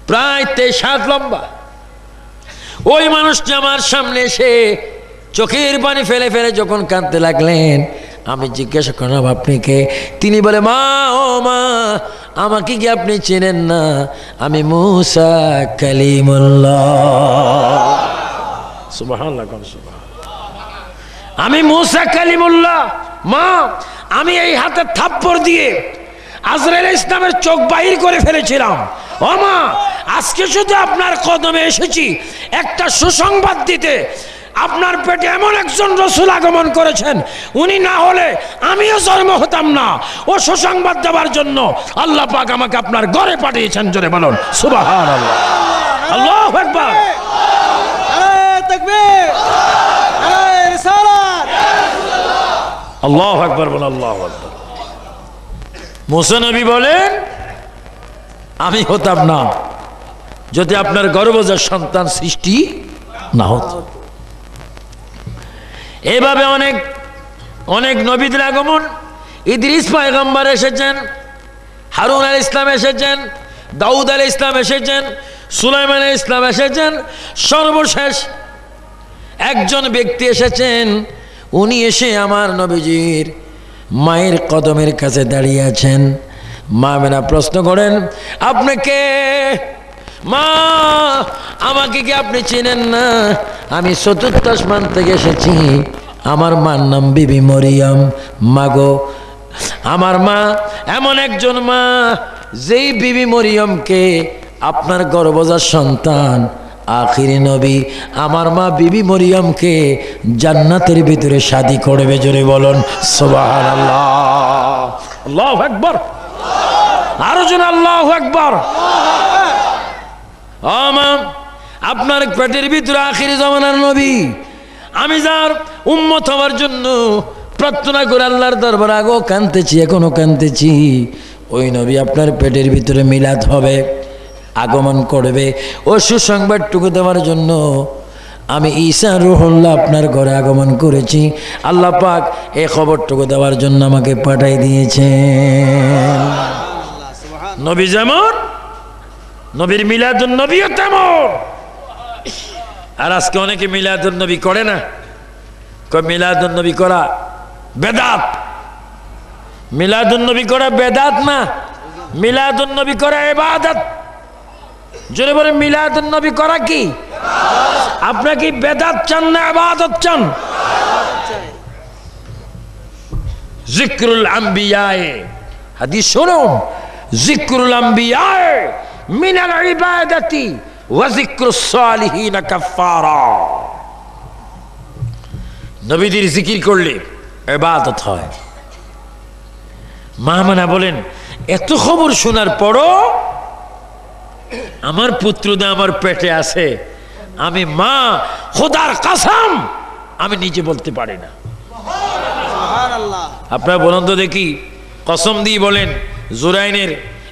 প্রায় 23 হাত লম্বা। ওই মানুষটা আমার সামনে এসে চোখের পানি ফেলে ফেলে যখন কাঁদতে লাগলেন, আমি জিজ্ঞাসা করলাম, আপনি কে? তিনি বলে, মা ও মা আমাকে কি আপনি চেনেন না? আমি মুসা কালিমুল্লাহ। সুবহানাল্লাহ, আমি মুসা কালিমুল্লাহ। মা আমি এই হাতে থাপ্পড় দিয়ে আজরাইল ইসলামের চোখ বাহির করে ফেলেছিলাম। ও মা আজকে শুধু আপনার কদমে এসেছি একটা সুসংবাদ দিতে। আপনার পেটে এমন একজন রসুল আগমন করেছেন, উনি না হলে আমিও জন্ম হতাম না। ও সুসংবাদ দেওয়ার জন্য আল্লাহ পাক আমাকে আপনার ঘরে পাঠিয়েছেন। জোরে বলুন সুবহানাল্লাহ, আল্লাহু আকবার। আল্লাহু আকবার বলুন, আল্লাহু আকবার। মুসা নবী বলেন, আমি হতাম না যদি আপনার গর্ভজাত সন্তান সৃষ্টি না হতো। এভাবে অনেক অনেক নবীদের আগমন। ইদ্রিস পয়গম্বর এসেছেন, হারুন আলাইহিস ইসলাম এসেছেন, দাউদ আলাইহিস ইসলাম এসেছেন, সুলাইমান আলাইহিস ইসলাম এসেছেন। সর্বশেষ একজন ব্যক্তি এসেছেন, উনি এসে আমার নবীজির মায়ের কদমের কাছে দাঁড়িয়ে আছেন। মা মেনা প্রশ্ন করেন, আপনি কে? মা, আমাকে কি আপনি চেনেন না? আমি চতুর্থ আসমান থেকে এসেছি। আমার মার নাম বিবি মরিয়ম। মাগো, আমার মা এমন একজন মা, যেই বিবি মরিয়মকে আপনার গর্ভজাত সন্তান আখিরি নবী আমার মা বিবি মরিয়মকে জান্নাতের ভিতরে শাদী করবে। জোরে বলুন সুবহানাল্লাহ, আল্লাহু আকবার। আরো জন আল্লাহু আকবার। আপনার পেটের ভিতরে আখিরি জামানার নবী, আমি যার উম্মত হওয়ার জন্য প্রার্থনা করে আল্লাহর দরবারে আগেও কাঁদতেছি, এখনো কাঁদতেছি। ওই নবী আপনার পেটের ভিতরে মিলাদ হবে, আগমন করবে। ও সুসংবাদটুকু দেওয়ার জন্য আমি ঈসা রুহুল্লাহ আপনার ঘরে আগমন করেছি। আল্লাহ পাক এই খবরটুকু দেওয়ার জন্য আমাকে পাঠাই দিয়েছেন। নবী যেমন, নবীর মিলাদুন নবীও তেমন। আর আজকে অনেকে মিলাদুন নবী করে না। মিলাদুন নবী করা বেদাত। মিলাদুন নবী করা বেদাত না, মিলাদুন নবী করা ইবাদত। জোরে বলে মিলাদুন নবী করা কি? আপনি কি বেদাত চান না ইবাদত চান? জিকরুল আম্বিয়ায়ে, হাদিস শুনুন, জিকরুল আম্বিয়ায়ে মিনাল ইবাদাতি ওয়া জিকরুস সালিহিন কাফারা। নবীদের জিকির করলে ইবাদত হয়। মা মানা বলেন, এত খবর শোনার পরও আমার পুত্রদা আমার পেটে আছে, আমি মা খোদার কসম আমি নিজে বলতে পারি না। আপনারা বলুন তো দেখি, কসম দিয়ে বলেন, জুরাইনের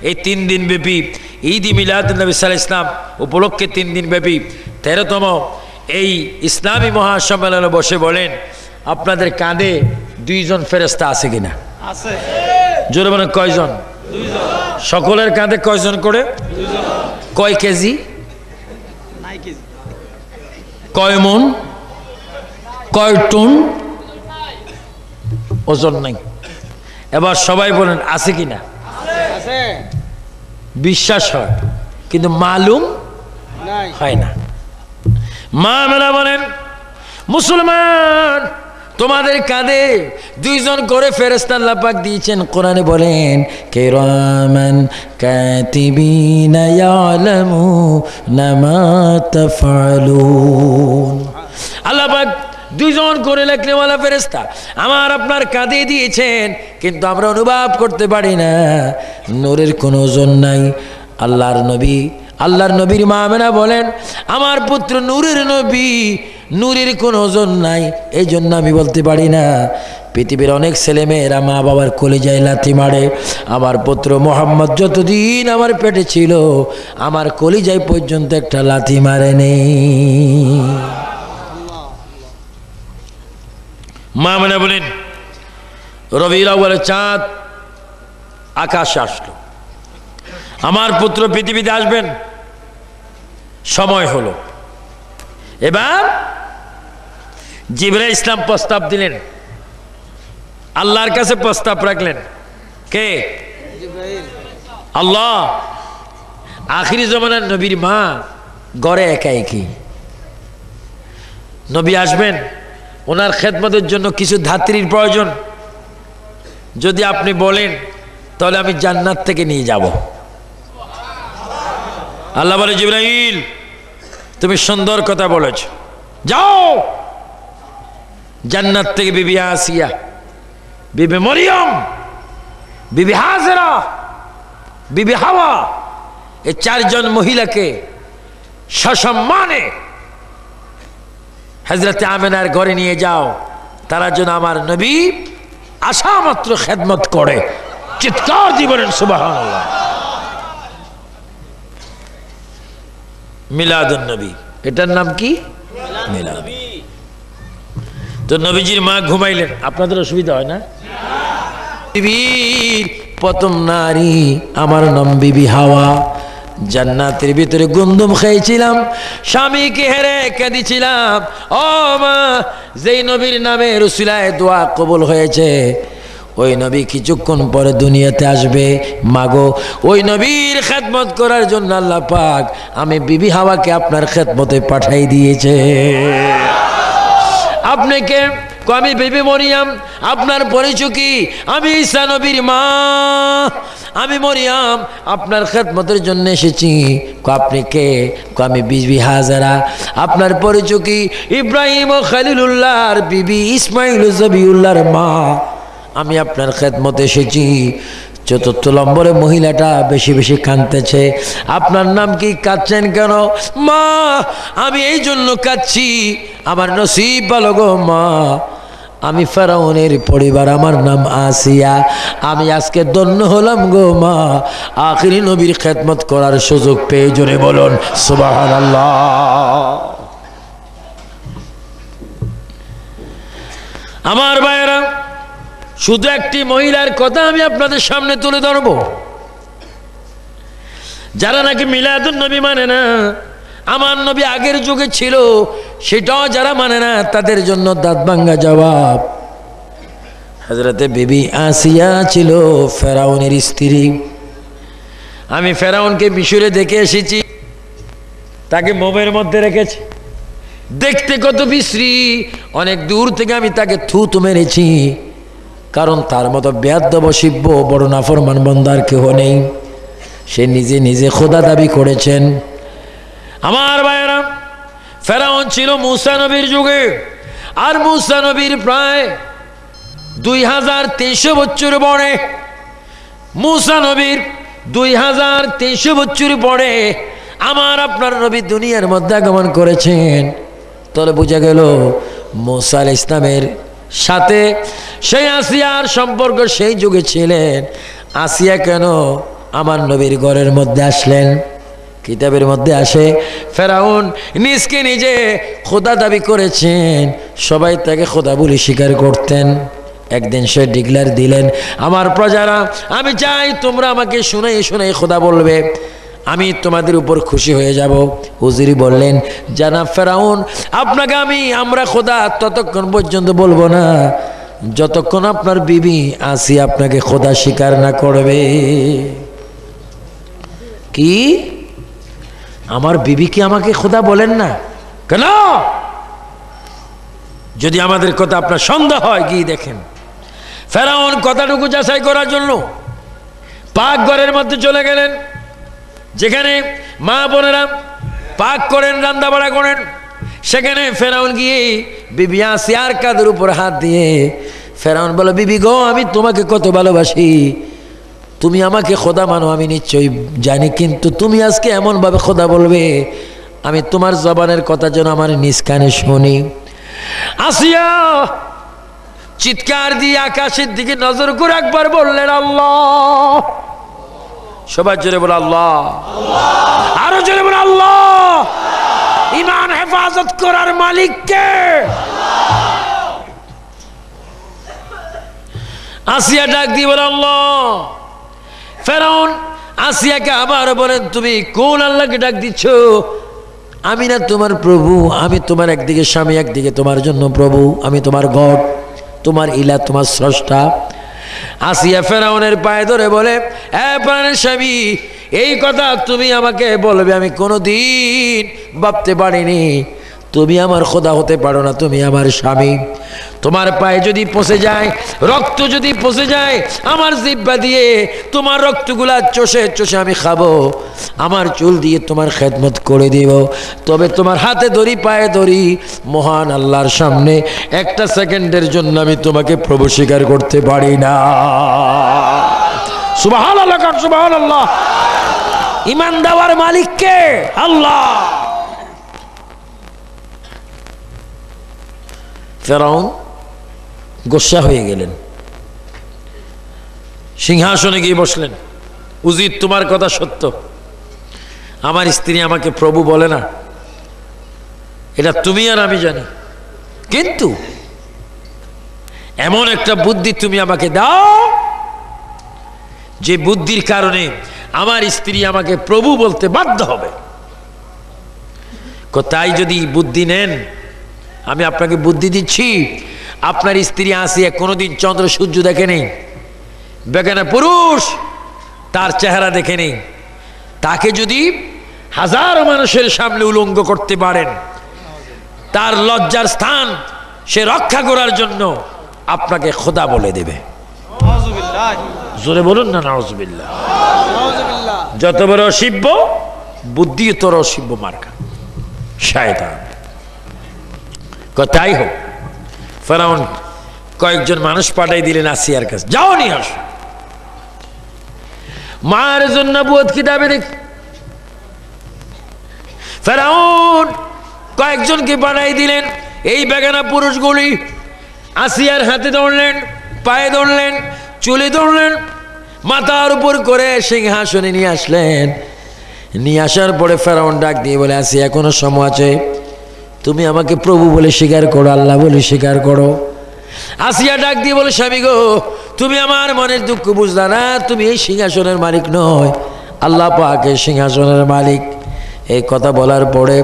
এই 3 দিন ব্যাপী ঈদ মিলাদুন নবী সাল্লাল্লাহু আলাইহি ওয়াসাল্লাম উপলক্ষে 3 দিন ব্যাপী 13তম এই ইসলামী মহাসম্মেলনে বসে বলেন, আপনাদের কাঁধে 2 জন ফেরেশতা আছে কিনা? আছে। জোরে বলেন কয়জন? 2 জন। সকলের কাঁধে কয়জন করে? 2 জন। কয় কেজি? 9 কেজি। কয় মন? কয় টন? ওজন নাই। এবার সবাই বলেন আছে কিনা? আছে। বিশ্বাস হয় কিন্তু মালুম হয় না। মা মেলা বলেন, মুসলমান তোমাদের কাঁধে 2 জন করে ফেরেশতা আল্লাহ পাক দিয়েছেন। কোরআনে বলেন, কিরামান কাতিবিনা ইয়ালামুনা মা তাফআলুন। আল্লাহ পাক 2 জন করে লেখনেওয়ালা ফেরেশতা আমার আপনার কাঁধে দিয়েছেন, কিন্তু আমরা অনুভব করতে পারি না। নূরের কোনো ওজন নাই। আল্লাহর নবীর মা আমেনা বলেন, আমার পুত্র নূরের নবী, নূরের কোনো ওজন নাই, এই জন্য আমি বলতে পারি না। পৃথিবীর অনেক ছেলেমেয়েরা মা বাবার কলিজায় লাথি মারে, আমার পুত্র মোহাম্মদ যতদিন আমার পেটে ছিল আমার কলিজায় পর্যন্ত একটা লাথি মারেনি। মা আমেনা বলেন, রবিউল আউয়ালের চাঁদ আকাশে আসলো, আমার পুত্র পৃথিবীতে আসবেন, সময় হলো। এবার জিবরাইল ইসলাম প্রস্তাব দিলেন, আল্লাহর কাছে প্রস্তাব রাখলেন। কে? আল্লাহ। আখিরি জামানার নবীর মা ঘরে একা একই, নবী আসবেন, ওনার খেদমতের জন্য কিছু ধাত্রীর প্রয়োজন। যদি আপনি বলেন তাহলে আমি জান্নাত থেকে নিয়ে যাব। আল্লাহ বলে, জিবরাইল তুমি সুন্দর কথা বলেছ, যাও জান্নাত থেকে বিবি আসিয়া, বিবি মরিয়ম, বিবি হাজরা, বিবি হাওয়া, এই চারজন মহিলাকে সসম্মানে হযরতে আমেনার ঘরে নিয়ে যাও, তারা যেন আমার নবী আসা মাত্র খেদমত করে। চিৎকার দিয়ে বলেন সুবহানাল্লাহ। মিলাদুন নবী, এটার নাম কি? মিলাদ। তো নবীজির মা ঘুমাইলেন, আপনাদের অসুবিধা হয় না? পৃথিবীর প্রথম নারী, আমার নাম বিবি হাওয়া। জান্নাতের ভিতরে গুন্দুম খেয়েছিলাম, স্বামীকে হেরে কেঁদেছিলাম। ও মা, যেই নবীর নামে রসুলায় দোয়া কবুল হয়েছে, ওই নবী কিছুক্ষণ পরে দুনিয়াতে আসবে। মাগো, ওই নবীর খেদমত করার জন্য আল্লাহ পাক আমি বিবি হাওয়াকে আপনার খেদমতে পাঠাই দিয়েছে। আপনাকে আমি বিবি মরিয়াম, আপনার পরিচয় কি? আমি ঈসা নবীর মা, আমি মরিয়াম, আপনার খেদমতের জন্য এসেছি। আপনি কে? আমি বিবি হাজারা। আপনার পরিচয় কি? ইব্রাহিম ও খলিলুল্লাহর বিবি, ইসমাইল ও জবিউল্লাহর মা, আমি আপনার খেদমতে এসেছি। চতুর্থ নম্বরে মহিলাটা বেশি বেশি কাঁদতেছে। আপনার নাম কি? কাঁদছেন কেন? মা, আমি এই জন্য কাঁদছি, আমার নসিব ভালো গো মা, আমি ফেরাউনের পরিবার, আমার নাম আসিয়া, আমি আজকে ধন্য হলাম গো মা, আখিরি নবীর খেদমত করার সুযোগ পেয়ে। জোরে বলুন সুবহানাল্লাহ। আমার ভাইয়েরা, শুধু একটি মহিলার কথা আমি আপনাদের সামনে তুলে ধরব, যারা নাকি মিলাদুন নবী মানে না, আমার নবী আগের যুগে ছিল সেটাও যারা মানে না, তাদের জন্য দাঁত ভাঙ্গা জবাব। হযরতে বিবি আসিয়া ছিল ফেরাউনের স্ত্রী। আমি ফেরাউনকে মিশরে দেখে এসেছি, তাকে মোমের মধ্যে রেখেছি, দেখতে কত বিশ্রী। অনেক দূর থেকে আমি তাকে থুতু মেরেছি, কারণ তার মতো বেয়াদব অসভ্য বড় নাফরমান বান্দার কেহ নেই। সে নিজে নিজে খোদা দাবি করেছেন। আমার ভাইয়েরা, ফেরাউন ছিল মূসা নবীর যুগে, আর মূসা নবীর প্রায় 2300 বছর পরে, মূসা নবীর 2300 বছর পরে আমার আপনার নবী দুনিয়ার মধ্যে আগমন করেছেন। তাহলে বোঝা গেল মূসা আলাইহিস সালামের সাথে সেই আসিয়ার সম্পর্ক সেই যুগে ছিলেন। আসিয়া কেন আমার নবীর ঘরের মধ্যে আসলেন? কিতাবের মধ্যে আসে ফেরাউন নিজকে নিজে খোদা দাবি করেছেন, সবাই তাকে খোদা বলে স্বীকার করতেন। একদিন সে ডিক্লেয়ার দিলেন, আমার প্রজারা, আমি চাই তোমরা আমাকে শুনাই শুনাই খোদা বলবে, আমি তোমাদের উপর খুশি হয়ে যাব। হুজুরি বললেন, জানাব ফেরাউন, আপনাকে আমরা খোদা ততক্ষণ পর্যন্ত বলবো না যতক্ষণ আপনার বিবি আসিয়া আপনাকে খোদা স্বীকার না করবে। কি? আমার বিবিকে আমাকে খোদা বলেন না কেন? যদি আমাদের কথা আপনার সন্দেহ হয়, গিয়ে দেখেন। ফেরাউন কথাটুকু যাচাই করার জন্য পাক ঘরের মধ্যে চলে গেলেন, যেখানে মা বোনেরা পাক করেন, রান্না বাড়া করেন। সেখানে ফেরাউন গিয়ে বিবি আসিয়ার কাঁধের উপর হাত দিয়ে ফেরাউন বলে, বিবি গো, আমি তোমাকে কত ভালোবাসি, তুমি আমাকে খোদা মানো আমি নিশ্চয়ই জানি, কিন্তু তুমি আজকে এমনভাবে খোদা বলবে, আমি তোমার জবানের কথা যেন আমার নিজ কানে শুনি। আসিয়া চিৎকার দিয়ে আকাশের দিকে নজর করে একবার বললেন, আল্লাহ। সবার জোরে বলে আল্লাহ, আরো জোরে বলে আল্লাহ। ঈমান হেফাজত করার মালিক কে? আসিয়া ডাক দিয়ে বলে আল্লাহ। ফেরাউন আসিয়াকে আবার বলেন, তুমি কোন আল্লাহকে ডাক দিচ্ছ? আমি না তোমার প্রভু, আমি তোমার একদিকে স্বামী, একদিকে তোমার জন্য প্রভু, আমি তোমার গড, তোমার ইলা, তোমার স্রষ্টা। আসিয়া ফেরাউনের পায়ে ধরে বলে, এ প্রাণের স্বামী, এই কথা তুমি আমাকে বলবে আমি কোনোদিন ভাবতে পারিনি। তুমি আমার খোদা হতে পারো না, তুমি আমার স্বামী। তোমার পায়ে যদি পচে যায়, রক্ত যদি পচে যায়, আমার জিহ্বা দিয়ে তোমার রক্তগুলা চষে চষে আমি খাবো, আমার চুল দিয়ে তোমার খেদমত করে দিব। তবে তোমার হাতে ধরি, পায়ে ধরি, মহান আল্লাহর সামনে একটা সেকেন্ডের জন্য আমি তোমাকে প্রভু স্বীকার করতে পারি না। সুবহানাল্লাহ, সুবহানাল্লাহ। ঈমান দেওয়ার মালিক কে? আল্লাহ। ফেরাউন গোসা হয়ে গেলেন, সিংহাসনে গিয়ে বসলেন। উজির, তোমার কথা সত্য, আমার স্ত্রী আমাকে প্রভু বলে না, এটা তুমি আর আমি জানি, কিন্তু এমন একটা বুদ্ধি তুমি আমাকে দাও যে বুদ্ধির কারণে আমার স্ত্রী আমাকে প্রভু বলতে বাধ্য হবে। তাই যদি বুদ্ধি নেন, আমি আপনাকে বুদ্ধি দিচ্ছি। আপনার স্ত্রী আসিয়া কোনোদিন চন্দ্র সূর্য দেখেনি, বেগানা পুরুষ তার চেহারা দেখেনি। তাকে যদি হাজার মানুষের সামনে উলঙ্গ করতে পারেন, তার লজ্জার স্থান সে রক্ষা করার জন্য আপনাকে খোদা বলে দেবে। জোরে বলুন না, নাউজুবিল্লাহ। যত বড় অসিব্য বুদ্ধি, তোর অসিব্য মার্কা শয়তান। তাই হোক, ফেরাউন কয়েকজন মানুষ পাঠাই দিলেন আসিয়ার কাছে, যাও নিয়ে আস। মায়ের জন্য নবুয়ত কিতাবে দেখ, ফেরাউন কয়েকজনকে পাঠাই দিলেন। এই বেগানা পুরুষগুলি আসিয়ার হাতে ধরলেন, পায়ে ধরলেন, চুলে ধরলেন, মাথার উপর করে সিংহাসনে নিয়ে আসলেন। নিয়ে আসার পরে ফেরাউন ডাক দিয়ে বলে, আসিয়া এখনো সময় আছে, তুমি আমাকে প্রভু বলে স্বীকার করো, আল্লাহ বলে স্বীকার করো। আসিয়া ডাক দিয়ে বলে, স্বামী গো, তুমি আমার মনের দুঃখ বুঝলা না, তুমি এই সিংহাসনের মালিক নয়, আল্লাহ পাক এই সিংহাসনের মালিক। এই কথা বলার পরে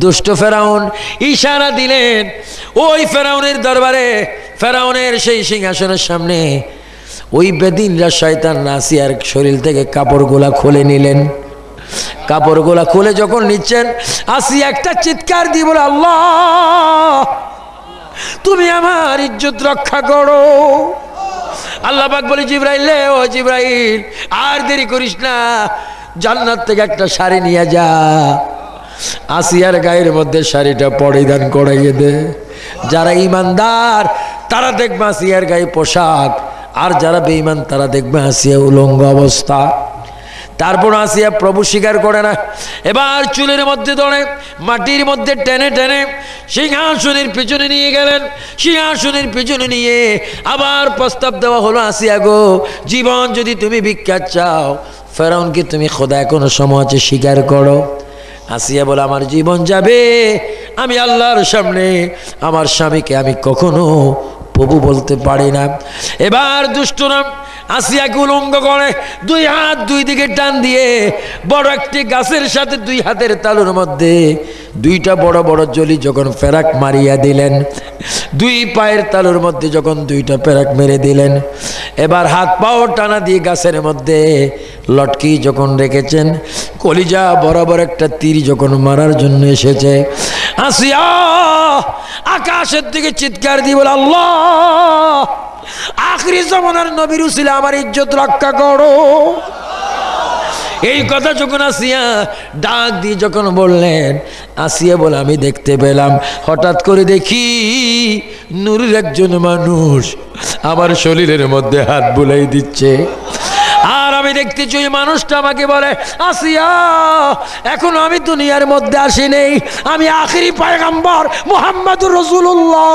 দুষ্ট ফেরাউন ইশারা দিলেন ওই ফেরাউনের দরবারে, ফেরাউনের সেই সিংহাসনের সামনে ওই বেদিনরা শয়তান আসিয়ার শরীর থেকে কাপড়গুলা খুলে নিলেন। কাপড়গুলা খুলে যখন নিচ্ছেন, আসিয়া একটা চিৎকার দিয়ে বলে, আল্লাহ তুমি আমার ইজ্জত রক্ষা করো। আল্লাহ পাক বলে, জিবরাইল, ও জিবরাইল, আর দেরি করিস না, জান্নাত থেকে একটা শাড়ি নিয়ে যা, আসিয়ার গায়ের মধ্যে শাড়িটা পরিধান করাইয়ে দে। যারা ইমানদার তারা দেখবে আসিয়ার গায়ে পোশাক, আর যারা বেঈমান তারা দেখবে আসিয়া উলঙ্গ অবস্থা। তারপর আসিয়া প্রভু স্বীকার করে না। এবার চুলের মধ্যে ধরে মাটির মধ্যে টেনে টেনে সিংহাসনের পিছনে নিয়ে গেলেন। সিংহাসনের পিছনে নিয়ে আবার প্রস্তাব দেওয়া হলো, আসিয়া গো, জীবন যদি তুমি ভিক্ষা চাও, ফেরাউনকে তুমি খোদা এখনো সময় আছে, স্বীকার করো। আসিয়া বলে, আমার জীবন যাবে, আমি আল্লাহর সামনে আমার স্বামীকে আমি কখনো প্রভু বলতে পারি না। এবার দুষ্টরা আসিয়াকে উলঙ্গ করে, দুই হাত দুই দিকে টান দিয়ে বড় একটি গাছের সাথে দুই হাতের তালুর মধ্যে দুইটা বড় বড় জলি যখন ফেরাক মারিয়া দিলেন, দুই পায়ের তালুর মধ্যে যখন দুইটা ফেরাক মেরে দিলেন, এবার হাত পাও টানা দিয়ে গাছের মধ্যে লটকি যখন রেখেছেন, কলিজা বরাবর একটা তীর যখন মারার জন্য এসেছে, আসিয়া আকাশের দিকে চিৎকার দিয়ে বলে, আল্লাহ আখিরি জামানার নবীর উসিলা আমার ইজ্জত রক্ষা করো। এই কথা যখন আসিয়া ডাক দিয়ে যখন বললেন, আসিয়া বলে, আমি দেখতে পেলাম, হঠাৎ করে দেখি নূরের একজন মানুষ আমার শরীরের মধ্যে হাত বুলাই দিচ্ছে। আর আমি দেখতেছি ওই মানুষটা আমাকে বলে, আসিয়া এখনো আমি দুনিয়ার মধ্যে আসি নেই, আমি আখিরি পয়গম্বর মুহাম্মদুর রাসূলুল্লাহ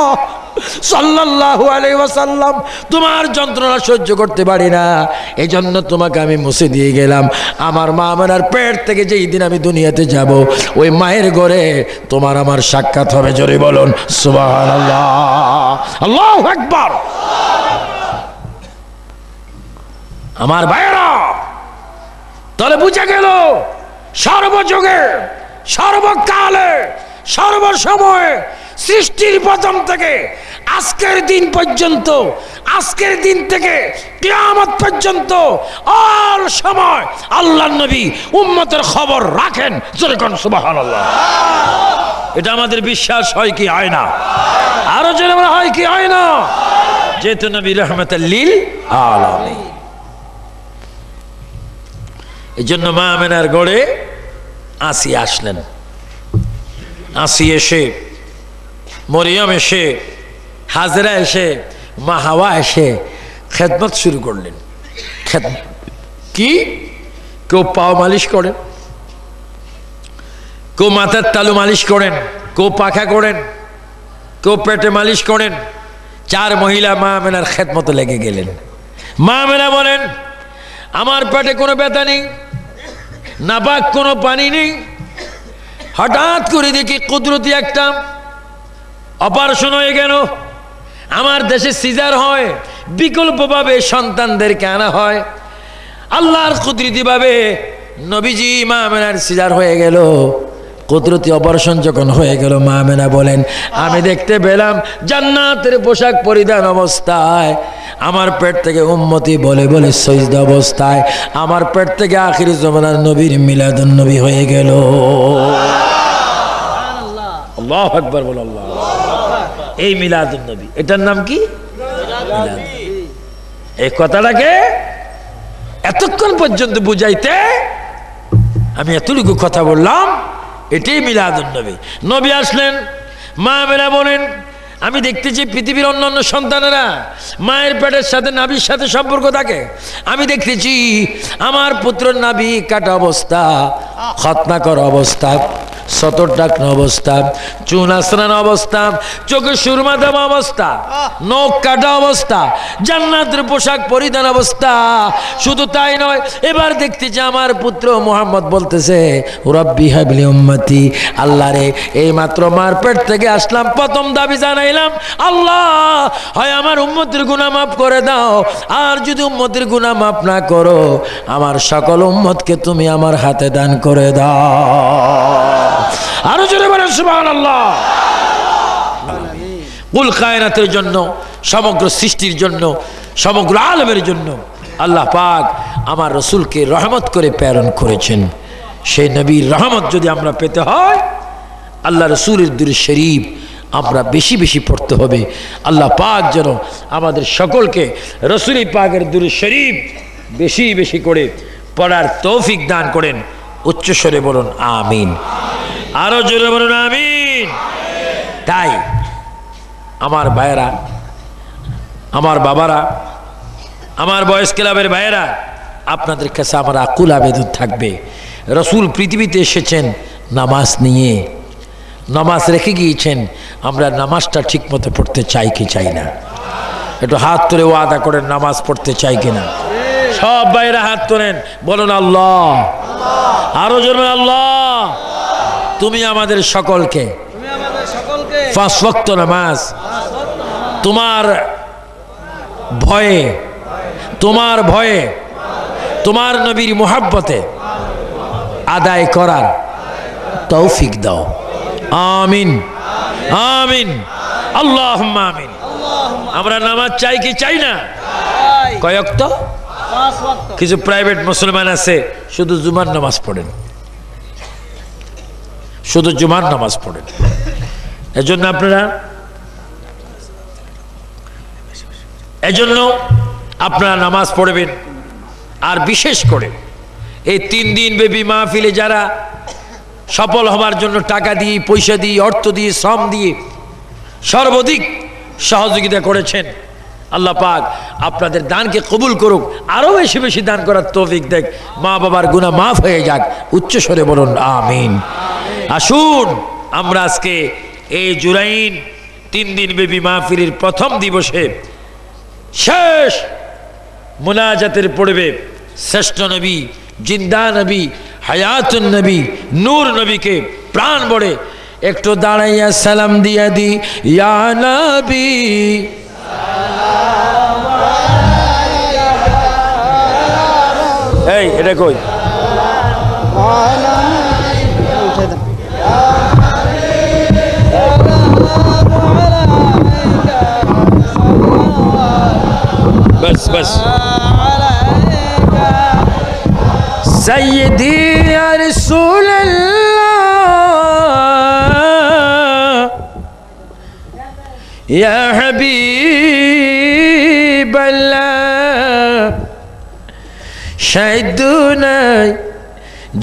সাল্লাল্লাহু আলাইহি ওয়াসাল্লাম, তোমার যন্ত্রণা সহ্য করতে পারি না, এই জন্য তোমাকে আমি মুছে দিয়ে গেলাম। আমার মা আমার পেট থেকে যেই দিন আমি দুনিয়াতে যাব, ওই মায়ের ঘরে তোমার আমার সাক্ষাৎ হবে। জোরে বলুন সুবহানাল্লাহ, আল্লাহু আকবার। আমার ভাইয়েরা, তাহলে বুঝা গেল সর্বযুগে, সর্বকালে, সর্বসময়ে, সৃষ্টির প্রথম থেকে আজকের দিন পর্যন্ত, আজকের দিন থেকে কিয়ামত পর্যন্ত অল সময় আল্লাহর নবী উম্মতের খবর রাখেন। জোরে কোন সুবহানাল্লাহ। এটা আমাদের বিশ্বাস হয় কি হয় না? আরো জোরে বলা হয় কি হয় না? যেহেতু নবী রাহমাতাল লিল আলামিন। এই জন্য মা আমেনার গড়ে আসিয়া আসলেন। আসিয়া এসে, মরিয়ম এসে, হাজরা এসে, মা হাওয়া এসে খেদমত শুরু করলেন। কি? কেউ পাও মালিশ করেন, কেউ মাথার তালু মালিশ করেন, কেউ পাখা করেন, কেউ পেটে মালিশ করেন। 4 মহিলা মা আমেনার খেদমতে লেগে গেলেন। মা আমেনা বলেন, আমার পেটে কোনো ব্যথা নেই, নাপাক কোনো পানি নেই। হঠাৎ করে দেখি কুদরতি একটা অপারেশন হয়ে গেল। আমার দেশে সিজার হয়, বিকল্পভাবে সন্তানদেরকে আনা হয়। আল্লাহর কুদরতিভাবে নবীজি মা আমেনার সিজার হয়ে গেল। কুদরতি অপারেশন যখন হয়ে গেল, মা আমেনা বলেন, আমি দেখতে পেলাম জান্নাতের পোশাক পরিধান অবস্থায় আমার পেট থেকে উম্মতি বলে বলে সজদা অবস্থায় আমার পেট থেকে আখির জামানার নবীর মিলাদুন নবী হয়ে গেল। আল্লাহু আকবার বল। আল্লাহ, এই মিলাদুন নবী, এটার নাম কি? মিলাদ। এই কথাটাকে এতক্ষণ পর্যন্ত বুঝাইতে আমি এতটুকু কথা বললাম, এটাই মিলাদুন নবী। নবী আসলেন, মা আমেনা বলেন, আমি দেখতেছি পৃথিবীর অন্যান্য সন্তানেরা মায়ের পেটের সাথে নাভির সাথে সম্পর্ক থাকে। আমি দেখতেছি আমার পুত্র নাভি কাটা অবস্থা, খতনা করা অবস্থা, সতর ডাকনা অবস্থা, চুন আশ্রানো অবস্থা, চোখে সুরমা দেওয়া অবস্থা, নখ কাটা অবস্থা, জান্নাতের পোশাক পরিধান অবস্থা। শুধু তাই নয়, এবার দেখতেছি আমার পুত্র মুহাম্মদ বলতেছে, রব্বি হাবলি উম্মতি, আল্লাহ রে, এই মাত্র মার পেট থেকে আসলাম, প্রথম দাবি জানাইলাম, আল্লাহ হয় আমার উম্মতের গুনাহ মাফ করে দাও, আর যদি উম্মতের গুনাহ মাফ না করো, আমার সকল উম্মতকে তুমি আমার হাতে দান করে দাও। আরো জোরে বলেন সুবহানাল্লাহ। কুল কায়নাতের জন্য, সমগ্র সৃষ্টির জন্য, সমগ্র আলমের জন্য আল্লাহ পাক আমার রসুলকে রহমত করে প্রেরণ করেছেন। সেই নবীর রহমত যদি আমরা পেতে হয়, আল্লাহ রসুলের দুরূদ শরীফ আমরা বেশি বেশি পড়তে হবে। আল্লাহ পাক যেন আমাদের সকলকে রসুল পাকের দুরূদ শরীফ বেশি বেশি করে পড়ার তৌফিক দান করেন। উচ্চস্বরে বলুন আমিন। আরো জোরে বলুন আমিন। তাই আমার ভাইয়েরা, আমার বাবারা, আমার বয়স ক্লাবের ভাইয়েরা, আপনাদের কাছে আমার আকুল আবেদন থাকবে, রসুল পৃথিবীতে এসেছেন নামাজ নিয়ে, নামাজ রেখে গিয়েছেন, আমরা নামাজটা ঠিক মতো পড়তে চাই কি চাই না? একটু হাত তুলে ওয়াদা করেন, নামাজ পড়তে চাই কিনা? সব ভাইয়েরা হাত তোলেন, বলুন আল্লাহ। আরো জোরে আল্লাহ। তুমি আমাদের সকলকে 5 ওয়াক্ত নামাজ তোমার ভয়ে, তোমার ভয়ে, তোমার নবীর মুহাব্বতে আদায় করার তৌফিক দাও। আমিন আমিন আল্লাহুম্মা আমিন। আমরা নামাজ চাই কি চাই না? কয় ওয়াক্ত? কিছু প্রাইভেট মুসলমান আছে শুধু জুমার নামাজ পড়েন, শুধু জুমার নামাজ পড়েন। এজন্য আপনারা নামাজ পড়বেন। আর বিশেষ করে এই 3 দিন ব্যাপী মাহফিলে যারা সফল হবার জন্য টাকা দিয়ে, পয়সা দিয়ে, অর্থ দিয়ে, শ্রম দিয়ে সর্বাধিক সহযোগিতা করেছেন, আল্লাহ পাক আপনাদের দানকে কবুল করুক, আরো বেশি বেশি দান করার তৌফিক দেখ, মা বাবার গুনাহ মাফ হয়ে যাক। উচ্চস্বরে বলুন আমিন। আসুন আমরা আজকে এই জুরাইন 3 দিন ব্যাপী মাহফিলের প্রথম দিবসে শেষ মুনাজাতের পড়বে শ্রেষ্ঠ নবী, জিন্দা নবী, হায়াতুন নবী, নূর নবীকে প্রাণ ভরে একটু দাঁড়াইয়া সালাম দিয়া দি, ইয়া নবী এই এটা কই बस बस सय्यदी या रसूल अल्लाह ইয়া হাবিবাল্লাহ শাইদুনাই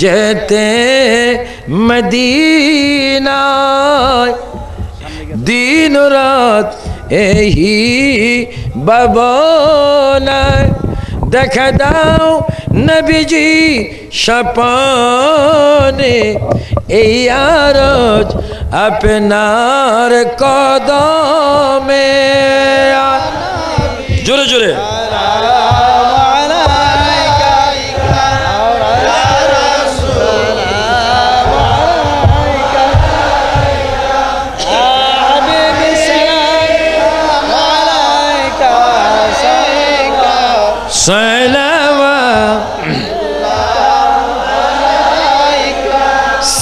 যেতে মদিনায় দিন রাত এই ভাবনায় দেখা দাও নবীজি স্বপনে এই আরজ আপনার কদমে জোরে জোরে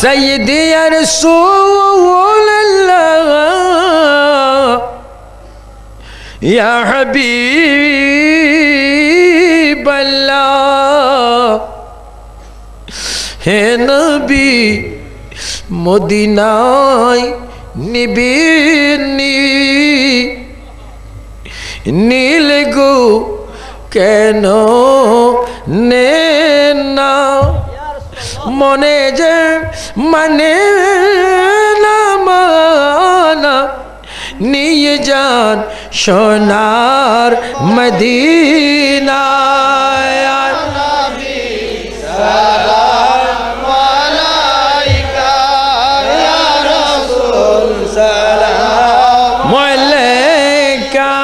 सैयदी या रसूल अल्लाह या हबीब अल्लाह हे नबी मदीनाय निबिनी नील गो केनो नेना মনে যে মানে না মানা নিয়ে যান সোনার মদিনায় নবী সালাম আলাইকা ইয়া রাসূল সালাম আলাইকা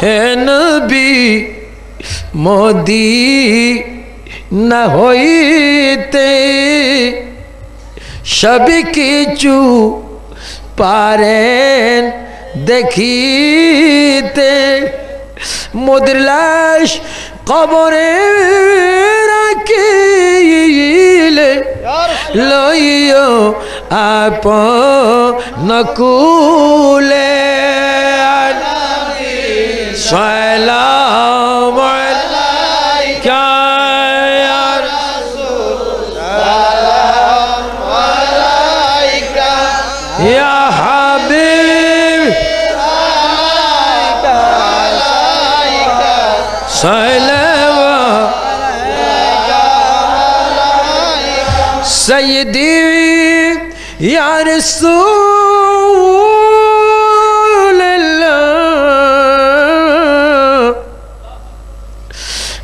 হে নবী মদিনা হইতে সব কিছু পারেন দেখিতে মোদের লাশ কবরে রাখিলে লইও আপন কুলে সালাম আলাইকা ইয়া রাসূল সালাম আলাইকা ইয়া হাবিব আলাইকা সালাম আলাইকা সাইয়্যিদি ইয়া রাসূল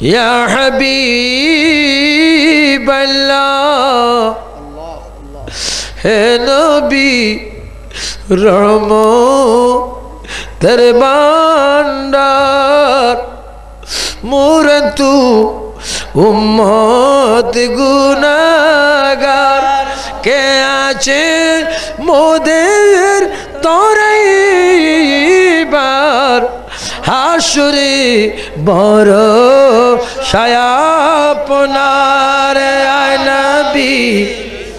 या हबीब अल्लाह है नबी रहमो तेरे बांडार मुरतु उम्मत गुनाहगार के आचे मोदेर तोरेबार हाशुरे बड़ शायापनार आय नबी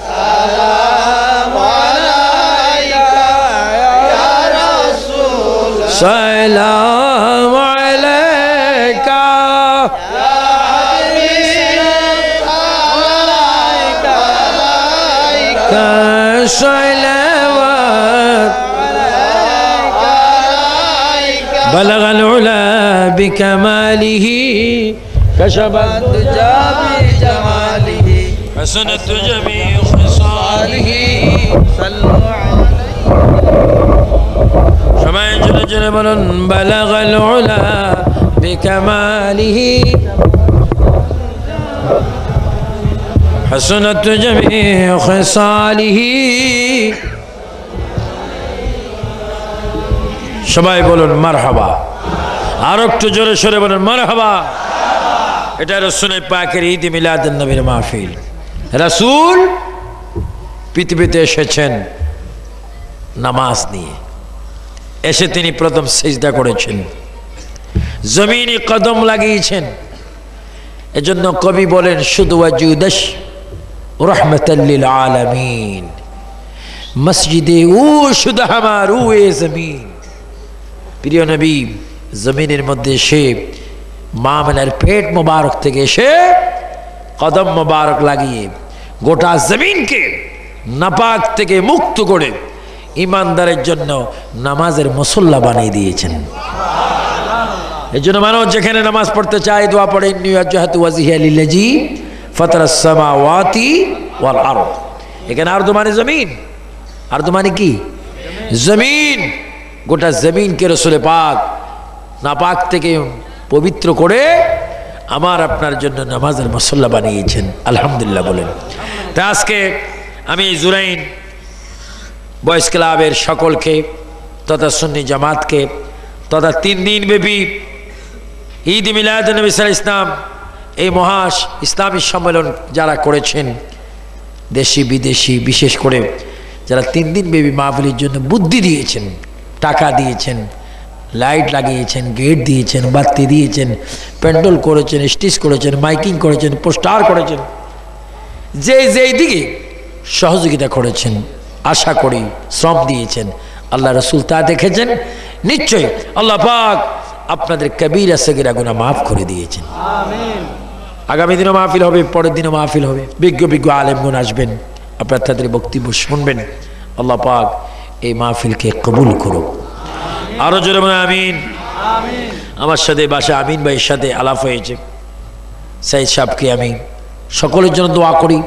सलाम अलैका या रसूल सलाम अलैका या हबीब अलैका सलावत बलग العلا بكماله كشف الدجى بجماله حسنت جميع خصاله صلوا عليه شمع جل بلغ العلا بكماله حسنت جميع خصاله সবাই বলুন মারহাবা আর একটু জোরে সরে বলুন মারহাবা এটা রাসূল পাকের ঈদ মিলাদুন নবীর মাহফিল রাসূল পৃথিবীতে এসেছেন নামাজ নিয়ে এসে তিনি প্রথম সিজদা করেছেন জমিনে কদম লাগিয়েছেন এজন্য কবি বলেন শুধু ওয়াজুদাশ রাহমাতাল লিল আলামিন মসজিদে ও শুধু আমার ও এ জমিন প্রিয় নবী জমিনের মধ্যে সে মা আমেনার পেট মোবারক থেকে এসে কদম মোবারক লাগিয়ে গোটা জমিনকে নাপাক থেকে মুক্ত করে ইমানদারের জন্য নামাজের মুসল্লা বানিয়ে দিয়েছেন। এই জন্য মানুষ যেখানে নামাজ পড়তে চায় দোয়া পড়ে ইন্নী ওয়াজহাতু ওয়াজহিয়া লিল্লাযী ফাতারাস সামাওয়াতি ওয়াল আরদ। এখানে আরদ মানে জমিন, আরদ মানে কি? জমিন। গোটা জমিনকে রাসূল পাক নাপাক থেকে পবিত্র করে আমার আপনার জন্য নামাজের মুসল্লা বানিয়েছেন। আলহামদুলিল্লাহ বলেন। তা আজকে আমি জুরাইন বয়েজ ক্লাবের সকলকে তথা সুন্নি জামাতকে তথা 3 দিন ব্যাপী ঈদ মিলাদ নবী সাল্লাল্লাহু আলাইহি ইসলাম এই ইসলামী সম্মেলন যারা করেছেন, দেশি বিদেশি, বিশেষ করে যারা 3 দিন ব্যাপী মাহফিলের জন্য বুদ্ধি দিয়েছেন, টাকা দিয়েছেন, লাইট লাগিয়েছেন, গেট দিয়েছেন, বাতি দিয়েছেন, প্যান্ডেল করেছেন, স্টেজ করেছেন, মাইকিং করেছেন, পোস্টার করেছেন, যেই দিকে সহযোগিতা করেছেন, আশা করি শ্রম দিয়েছেন, আল্লাহ রাসূল তা দেখেছেন। নিশ্চয়ই আল্লাহ পাক আপনাদের কবিরা সগীরা গুনাহ মাফ করে দিয়েছেন। আমিন। আগামী দিনও মাহফিল হবে, পরের দিনও মাহফিল হবে, বিজ্ঞ আলেমগণ আসবেন, আপনারা তাদের বক্তব্য শুনবেন। আল্লাহ পাক এই মাহফিলকে কবুল করুক। আরো জোরে বলেন আমিন। আমার সাথে বাসা আমিন ভাইয়ের সাথে আলাপ হয়েছে, সাইদ সাহেবকে আমি সকলের জন্য দোয়া করি।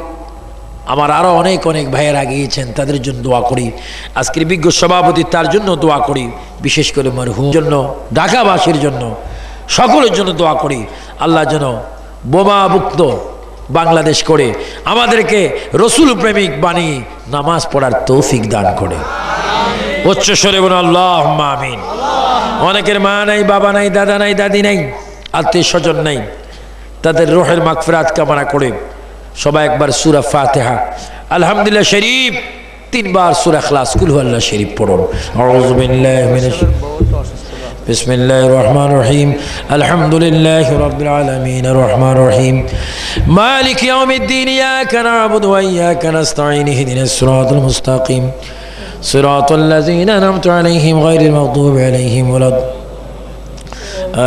আমার আরও অনেক ভাইয়েরা গিয়েছেন, তাদের জন্য দোয়া করি। আজকের বিজ্ঞ সভাপতি তার জন্য দোয়া করি, বিশেষ করে মরহুম জন্য, ঢাকাবাসীর জন্য, সকলের জন্য দোয়া করি। আল্লাহ যেন বোমা মুক্ত বাংলাদেশ করে আমাদেরকে রসুল প্রেমিক বানিয়ে নামাজ পড়ার তৌফিক দান করে। উচ্চ স্বরে বলুন আল্লাহুম্মা আমিন। অনেকের মা নাই, বাবা নাই, দাদা নাই, দাদি নাই, আত্মীয় স্বজন নাই, তাদের রূহের মাগফিরাত কামনা করে সবাই একবার সূরা ফাতিহা আলহামদুলিল্লাহ শরীফ 3 বার সূরা ইখলাস কুল হুয়াল্লাহ শরীফ পড়ুন। আউযু বিল্লাহি মিনাশ বিসমিল্লাহির রহমানির রহিম আলহামদুলিল্লাহি রাব্বিল আলামিন আর রহমানির রহিম মালিক ইয়াউমিদ্দিন ইয়াকা না'বুদু ওয়া ইয়াকা নাস্তাঈন ইহদিনাস সিরাতাল মুস্তাকিম সিরাতাল লাযীনা আন'আমতা আলাইহিম গায়রিল মাগদুবি আলাইহিম ওয়ালাদ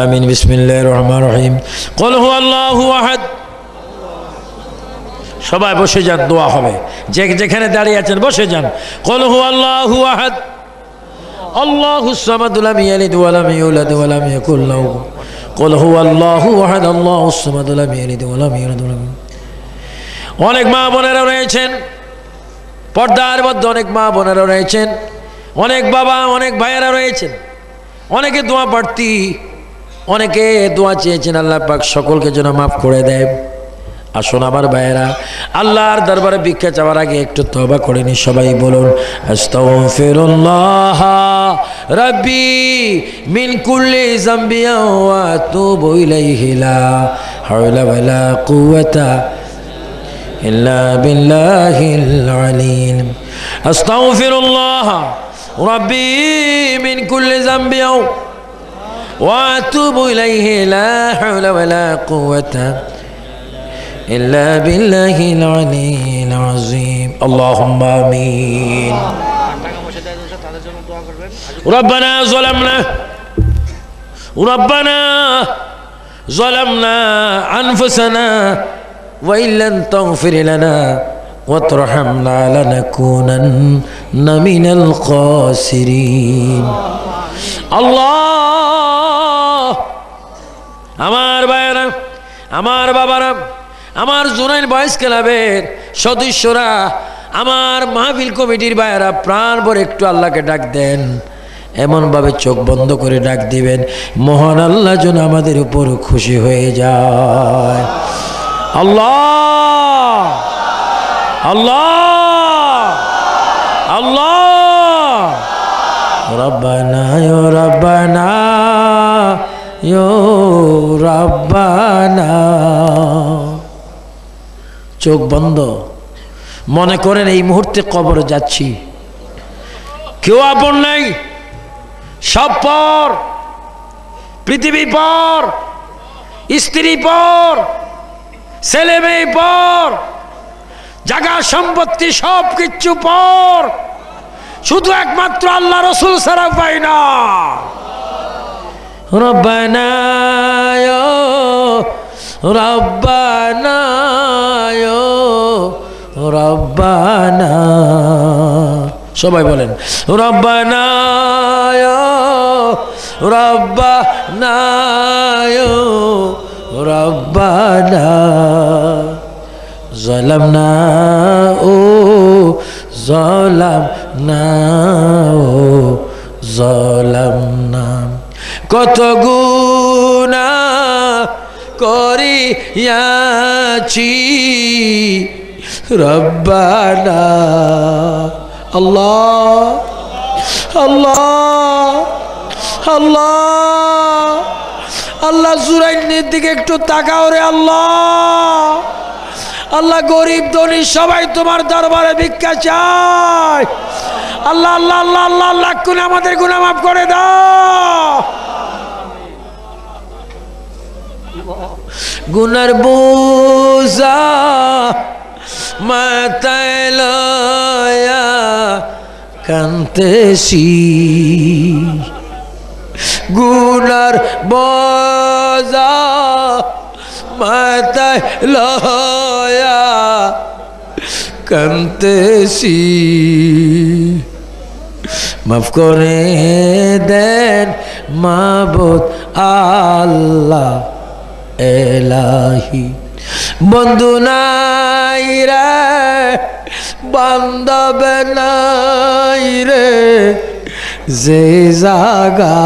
আমিন। বিসমিল্লাহির রহমানির রহিম কুল হুয়াল্লাহু আহাদ। সবাই বসে যান, দোয়া হবে। যেখানে দাঁড়িয়ে আছেন বসে যান। কুল হুয়াল্লাহু আহাদ আল্লাহুস সামাদ লাম ইয়ালিদ ওয়া লাম ইউলাদ ওয়া লাম ইয়াকুল লাহু কুল হুয়াল্লাহু আহাদ আল্লাহুস সামাদ লাম ইয়ালিদ ওয়া লাম ইউলাদ ওয়া লাম। অনেক মা বোনেরা রয়েছেন পর্দার মধ্যে, অনেক মা বোনেরা রয়েছেন, অনেক বাবা, অনেক ভাইয়েরা রয়েছেন, অনেকে দোয়া প্রার্থী, অনেকে দোয়া চেয়েছেন। আল্লাহ পাক সকলকে যেন মাফ করে দেয়। আসুন আমার ভাইয়েরা, আল্লাহর দরবারে ভিক্ষা চাওয়ার আগে একটু তওবা করে নি। সবাই বলুন আস্তাগফিরুল্লাহ রাব্বি মিন কুল্লি যামবি ওয়া আতুবু ইলাইহি লা হাওলা ওয়ালা কুওয়াতা ইল্লা বিল্লাহিল আলিয়্যিল আস্তাগফিরুল্লাহ রাব্বি মিন কুল্লি যামবি ওয়া আতুবু ইলাইহি লা হাওলা ওয়ালা কুওয়াতা إلا بالله العلي العظيم اللهم آمين ربنا ظلمنا أنفسنا وإن لم تغفر لنا وترحمنا لنكونن من الخاسرين الله আমার ভাইরা, আমার বাবারা, আমার জুরাইন বয়েজ ক্লাবের সদস্যরা, আমার মাহফিল কমিটির ভাইয়েরা, প্রাণ ভরে একটু আল্লাহকে ডাক দেন। এমনভাবে চোখ বন্ধ করে ডাক দিবেন, মহান আল্লাহ যেন আমাদের উপর খুশি হয়ে যায়। আল্লাহ আল্লাহ আল্লাহ রব্বানা ইয়া রব্বানা ইয়া রব্বানা। চোখ বন্ধ, মনে করেন এই মুহূর্তে কবরে যাচ্ছি, কেউ আপন নাই, সব পর, পৃথিবী পর, স্ত্রী পর, ছেলে মেয়ে পর, জায়গা সম্পত্তি সব কিচ্ছু পর, শুধু একমাত্র আল্লাহ রসুল ছাড়া পাই না। রব্বানা ইয়া রব্বানা রব্বানা, সবাই বলেন রব্বানা রব্বানা রব্বানা জালামনা ও জালামনা ও জালামনা, কত গুনাহ করিয়াছি রব্বানা। আল্লাহ আল্লাহ আল্লাহ আল্লাহ, জুরাইনের দিকে একটু তাকাও রে আল্লাহ। আল্লাহ, গরিব ধনী সবাই তোমার দরবারে ভিক্ষা চায়। আল্লাহ আল্লাহ আল্লাহ আল্লাহ আল্লাহ, আমাদের গুনাহ মাফ করে দাও। গুনার বোঝা মাথায় লয়া কান্তেছি, গুনার বোঝা মাথায় লয়া কান্তেছি, মাফ করে দেন মাবুদ আল্লাহ এলাহি। বন্ধু নাই রে, বান্ধব নাই রে, যে জাগা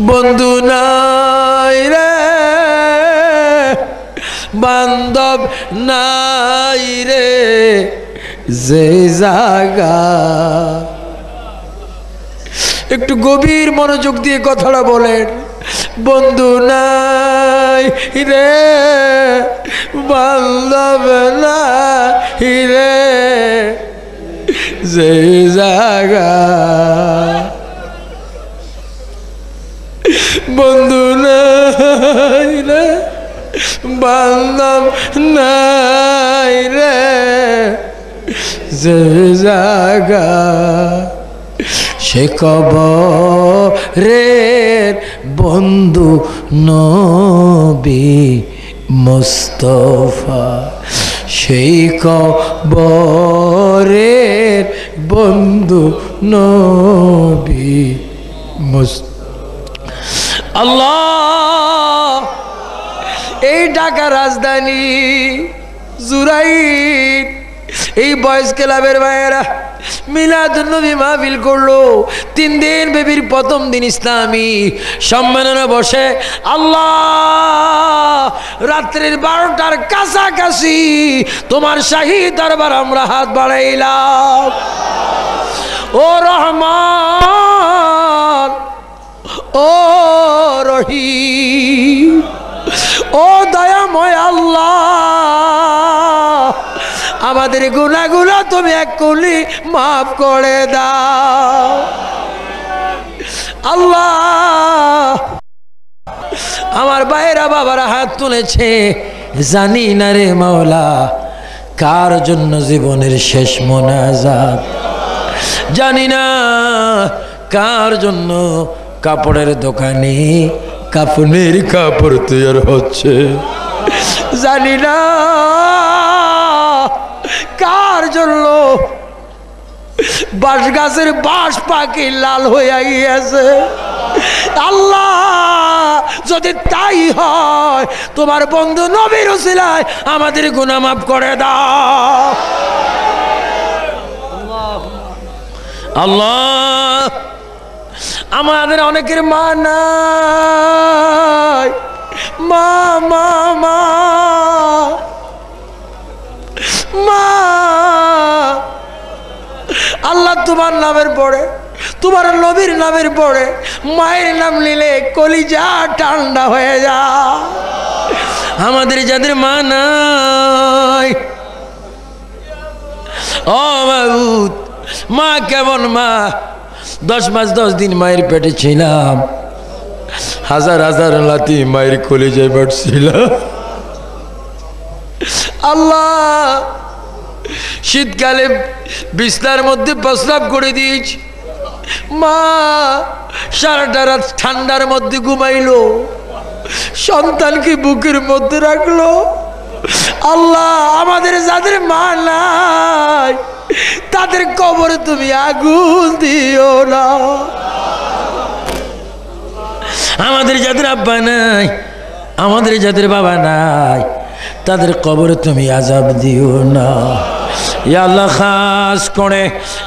বন্ধু নাই রে, বান্ধব নাই রে, যে জাগা। একটু গভীর মনোযোগ দিয়ে কথাটা বলেন। বন্ধু নাই রে, বান্ধব নাই রে, যে জাগা। বন্ধু নাই রে, বান্ধব নাই রে, যে জাগা। সে কবরের বন্ধু নবী মুস্তাফা, সেই কবরের বন্ধু নবী মুস্তাফা। আল্লাহ, এই ঢাকা রাজধানী জুরাইন, এই বয়েস ক্লাবের ভাইয়েরা মিলাদুন্নবী মাহফিল করলো। 3 দিন বেবির প্রথম দিন ইসলামী সম্মেলনে বসে আল্লাহ, রাত্রির 12টার কাছাকাছি তোমার শাহী দরবার আমরা হাত বাড়াইলাম। ও রহমান, ও রহিম, ও দয়াময় আল্লাহ, আমাদের গুনাহগুলো তুমি এক কলি মাফ করে দাও। আল্লাহ, আমার ভাইরা বাবারা হাত তুলেছে, জানি না রে মাওলা কার জন্য জীবনের শেষ মোনাজাত, জানি না কার জন্য কাপড়ের দোকানে কাফনের কাপড় তৈরি হচ্ছে, জানি না কার জন্য বাঁশ গাছের বাঁশ পাখি লাল হয়ে গিয়েছে। আল্লাহ, যদি তাই হয় তোমার বন্ধু নবীর উসিলায় আমাদের গুনাহ মাফ করে দাও। আল্লাহ, আমাদের অনেকের মা নাই, মা মা মা মা। আল্লাহ, তোমার নামের পড়ে, তোমার নবীর নামের পড়ে মায়ের নাম নিলে কলিজা ঠান্ডা হয়ে যা। আমাদের যাদের মা নাই, ও মাবুদ, মা কেমন মা? 10 মাস 10 দিন মায়ের পেটে ছিলাম, হাজার হাজার লাথি মায়ের কলিজায় বাড়ছিলাম। আল্লাহ, শীতকালে বিছনার মধ্যে প্রস্রাব করে দিয়েছি, মা সারাটা রাত ঠান্ডার মধ্যে ঘুমাইলো, সন্তানকে বুকের মধ্যে রাখলো। আল্লাহ, আমাদের যাদের মা নাই তাদের কবরে তুমি আগুন দিও না। আমাদের যাদের আব্বা নাই, আমাদের যাদের বাবা নাই, তাদের কবরে তুমি আযাব দিও না। ইয়া আল্লাহ, খাস করে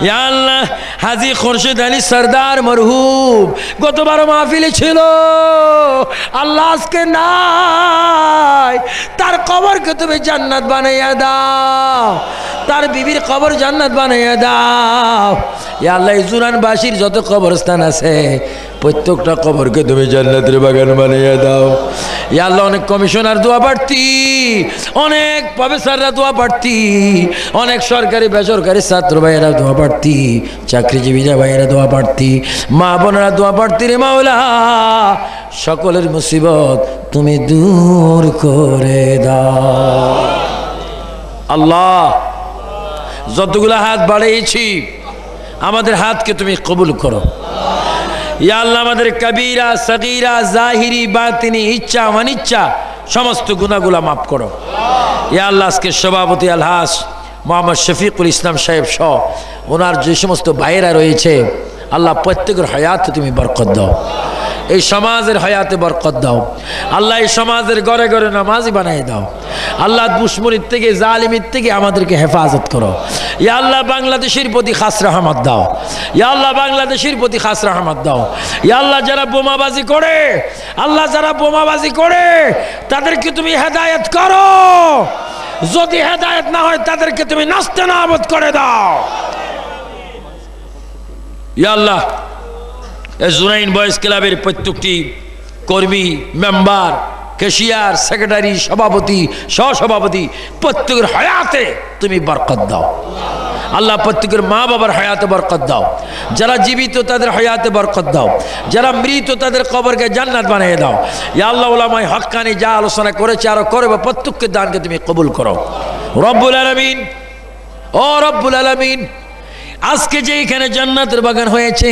ইয়া আল্লাহ হাজী খুরশিদ আলী সরদার মরহুম গতবার মাহফিলে ছিল, আল্লাহ আজকে নাই, তার কবরকে তুমি জান্নাত বানাইয়া দাও, তার বিবির কবর জান্নাত বানাইয়া দাও। ইয়া আল্লাহ, জুরানবাসীর যত কবরস্থান আছে প্রত্যেকটা কবরকে তুমি জান্নাতের বাগান বানাইয়া দাও। ইয়া আল্লাহ, অনেক কমিশনার দোয়া প্রার্থী, অনেক প্রফেসররা দোয়া প্রার্থী, অনেক সরকারি বেসরকারি ছাত্র ভাইয়েরা দোয়া প্রার্থী, চাকরিজীবীরা ভাইয়েরা দোয়া প্রার্থী, মা বোনেরা দোয়া প্রার্থী। রে মাওলা, সকলের মুসিবত তুমি দূর করে দাও। আল্লাহ, যতগুলো হাত বাড়িয়েছি আমাদের হাতকে তুমি কবুল করো। ইয়া আল্লাহ, আমাদের কবিরা সগীরা জাহিরি বাতিনি ইচ্ছা অনিচ্ছা সমস্ত গুনাহগুলো মাফ করো। ইয়া আল্লাহ, আজকে সভাপতি আলহাজ মোহাম্মদ শফিকুল ইসলাম সাহেব সহ ওনার যে সমস্ত ভাইয়েরা রয়েছে, আল্লাহ প্রত্যেকের হায়াতে তুমি বরকত দাও, এই সমাজের হায়াতে বরকত দাও। আল্লাহ, এই সমাজের ঘরে ঘরে নামাজি বানাই দাও। আল্লাহ, দুশমনির থেকে জালিমির থেকে আমাদেরকে হেফাজত করো। ইয়া আল্লাহ, বাংলাদেশের প্রতি খাস রহমত দাও। ইয়া আল্লাহ, বাংলাদেশের প্রতি খাস রহমত দাও। ইয়া আল্লাহ, যারা বোমাবাজি করে, আল্লাহ যারা বোমাবাজি করে তাদেরকে তুমি হেদায়েত করো, যদি হেদায়েত না হয় তাদেরকে তুমি নাস্তানাবুদ করে দাও। ইয়া আল্লাহ, জুরাইন বয়েজ ক্লাবের প্রত্যেকটি কর্মী, মেম্বার, ক্যাশিয়ার, সেক্রেটারি, সভাপতি, সহসভাপতি প্রত্যেকের হায়াতে তুমি বরকত দাও। আল্লাহ, প্রত্যেকের মা বাবার হায়াতে বরকত দাও। যারা জীবিত তাদের হায়াতে বরকত দাও, যারা মৃত তাদের কবরকে জান্নাত বানিয়ে দাও। ইয়া আল্লাহ, উলামায়ে হক্কানি যা আলোচনা করেছে আরো করবে, প্রত্যেকের দানকে তুমি কবুল করো। রব্বুল আলামিন, ও রব্বুল আলামিন, আজকে যে এখানে জান্নাতের বাগান হয়েছে,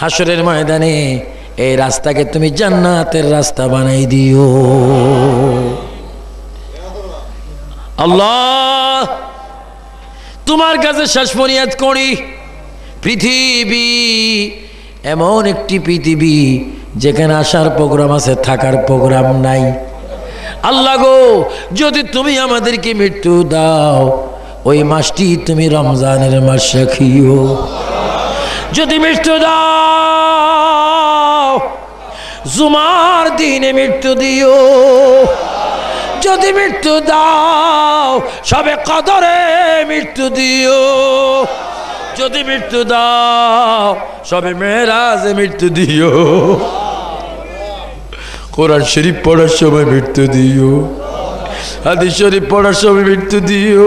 হাসরের ময়দানে এই রাস্তাকে তুমি জান্নাতের রাস্তা বানাই দিও। আল্লাহ, তোমার কাছে শেষ ফরিয়াদ করি, পৃথিবী এমন একটি পৃথিবী যেখানে আসার প্রোগ্রাম আছে, থাকার প্রোগ্রাম নাই। আল্লাহ গো, যদি তুমি আমাদেরকে মৃত্যু দাও, ওই মাসটি তুমি রমজানের মাস রাখিও। যদি মৃত্যু দাও, জুমার দিনে মৃত্যু দিও। যদি মৃত্যু দাও, সবে কদরে মৃত্যু দিও। যদি মৃত্যু দাও, সবে মেরাজে মৃত্যু দিও। কোরআন শরীফ পড়ার সময় মৃত্যু দিও, হাদিস শরীফ পড়ার সময় মৃত্যু দিও।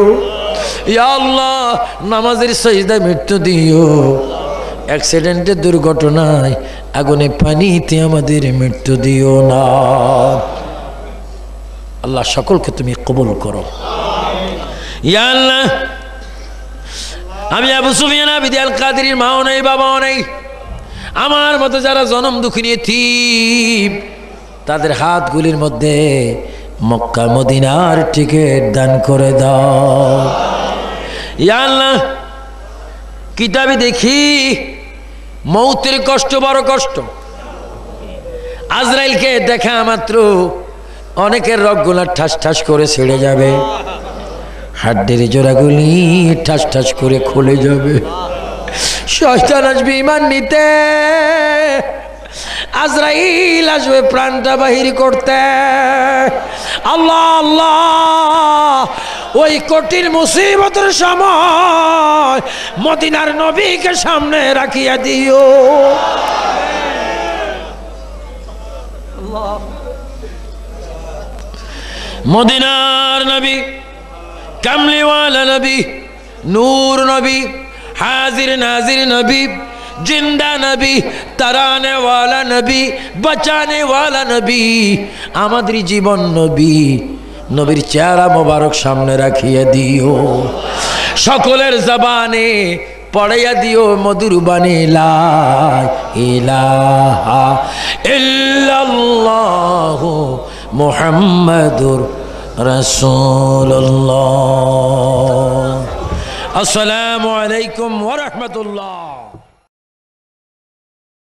ইয়া আল্লাহ, নামাজের সাজদায় মৃত্যু দিও। অ্যাক্সিডেন্টে, দুর্ঘটনায়, আগুনে পানিতে আমাদের মৃত্যু দিও না। আল্লাহ, সকলকে তুমি কবুল করো। ইয়া আল্লাহ, আমি আবু সুফিয়ান আবিদি আল কাদেরীর মাও নাই, বাবাও নাই, আমার মতো যারা জনম দুঃখিনী এতিম, তাদের হাতগুলির মধ্যে মক্কা মদিনার টিকিট দান করে দাও। ইয়া আল্লাহ, কিতাবে দেখি মৌতের কষ্ট বড় কষ্ট। আজরাইলকে দেখা মাত্র অনেকের রগগুলা ঠাস ঠাস করে ছেড়ে যাবে, হাড্ডির জোড়াগুলি ঠাস ঠাস করে খুলে যাবে। শয়তান আসবে ঈমান নিতে, আজরাইল আসবে প্রাণটা বাহির করতে। আল্লাহ আল্লাহ, ওই কঠিন মুসিবতের সময় মদিনার নবীকে সামনে রাখিয়া দিও। মদিনার নবী, কামলিওয়ালা নবী, নূর নবী, হাজির নাজির নবী, जिंदा नबी, तराने वाला नबी, बचाने वाला नबी, आमादेर जीवन नबी, नबीर चेहरा मुबारक सामने राखिए दिओ। सकलेर जबाने পড়াইয়া দিও মধুর বাণী লা ইলাহা ইল্লাল্লাহু মুহাম্মাদুর রাসূলুল্লাহ। আসসালামু আলাইকুম ওয়া রাহমাতুল্লাহ।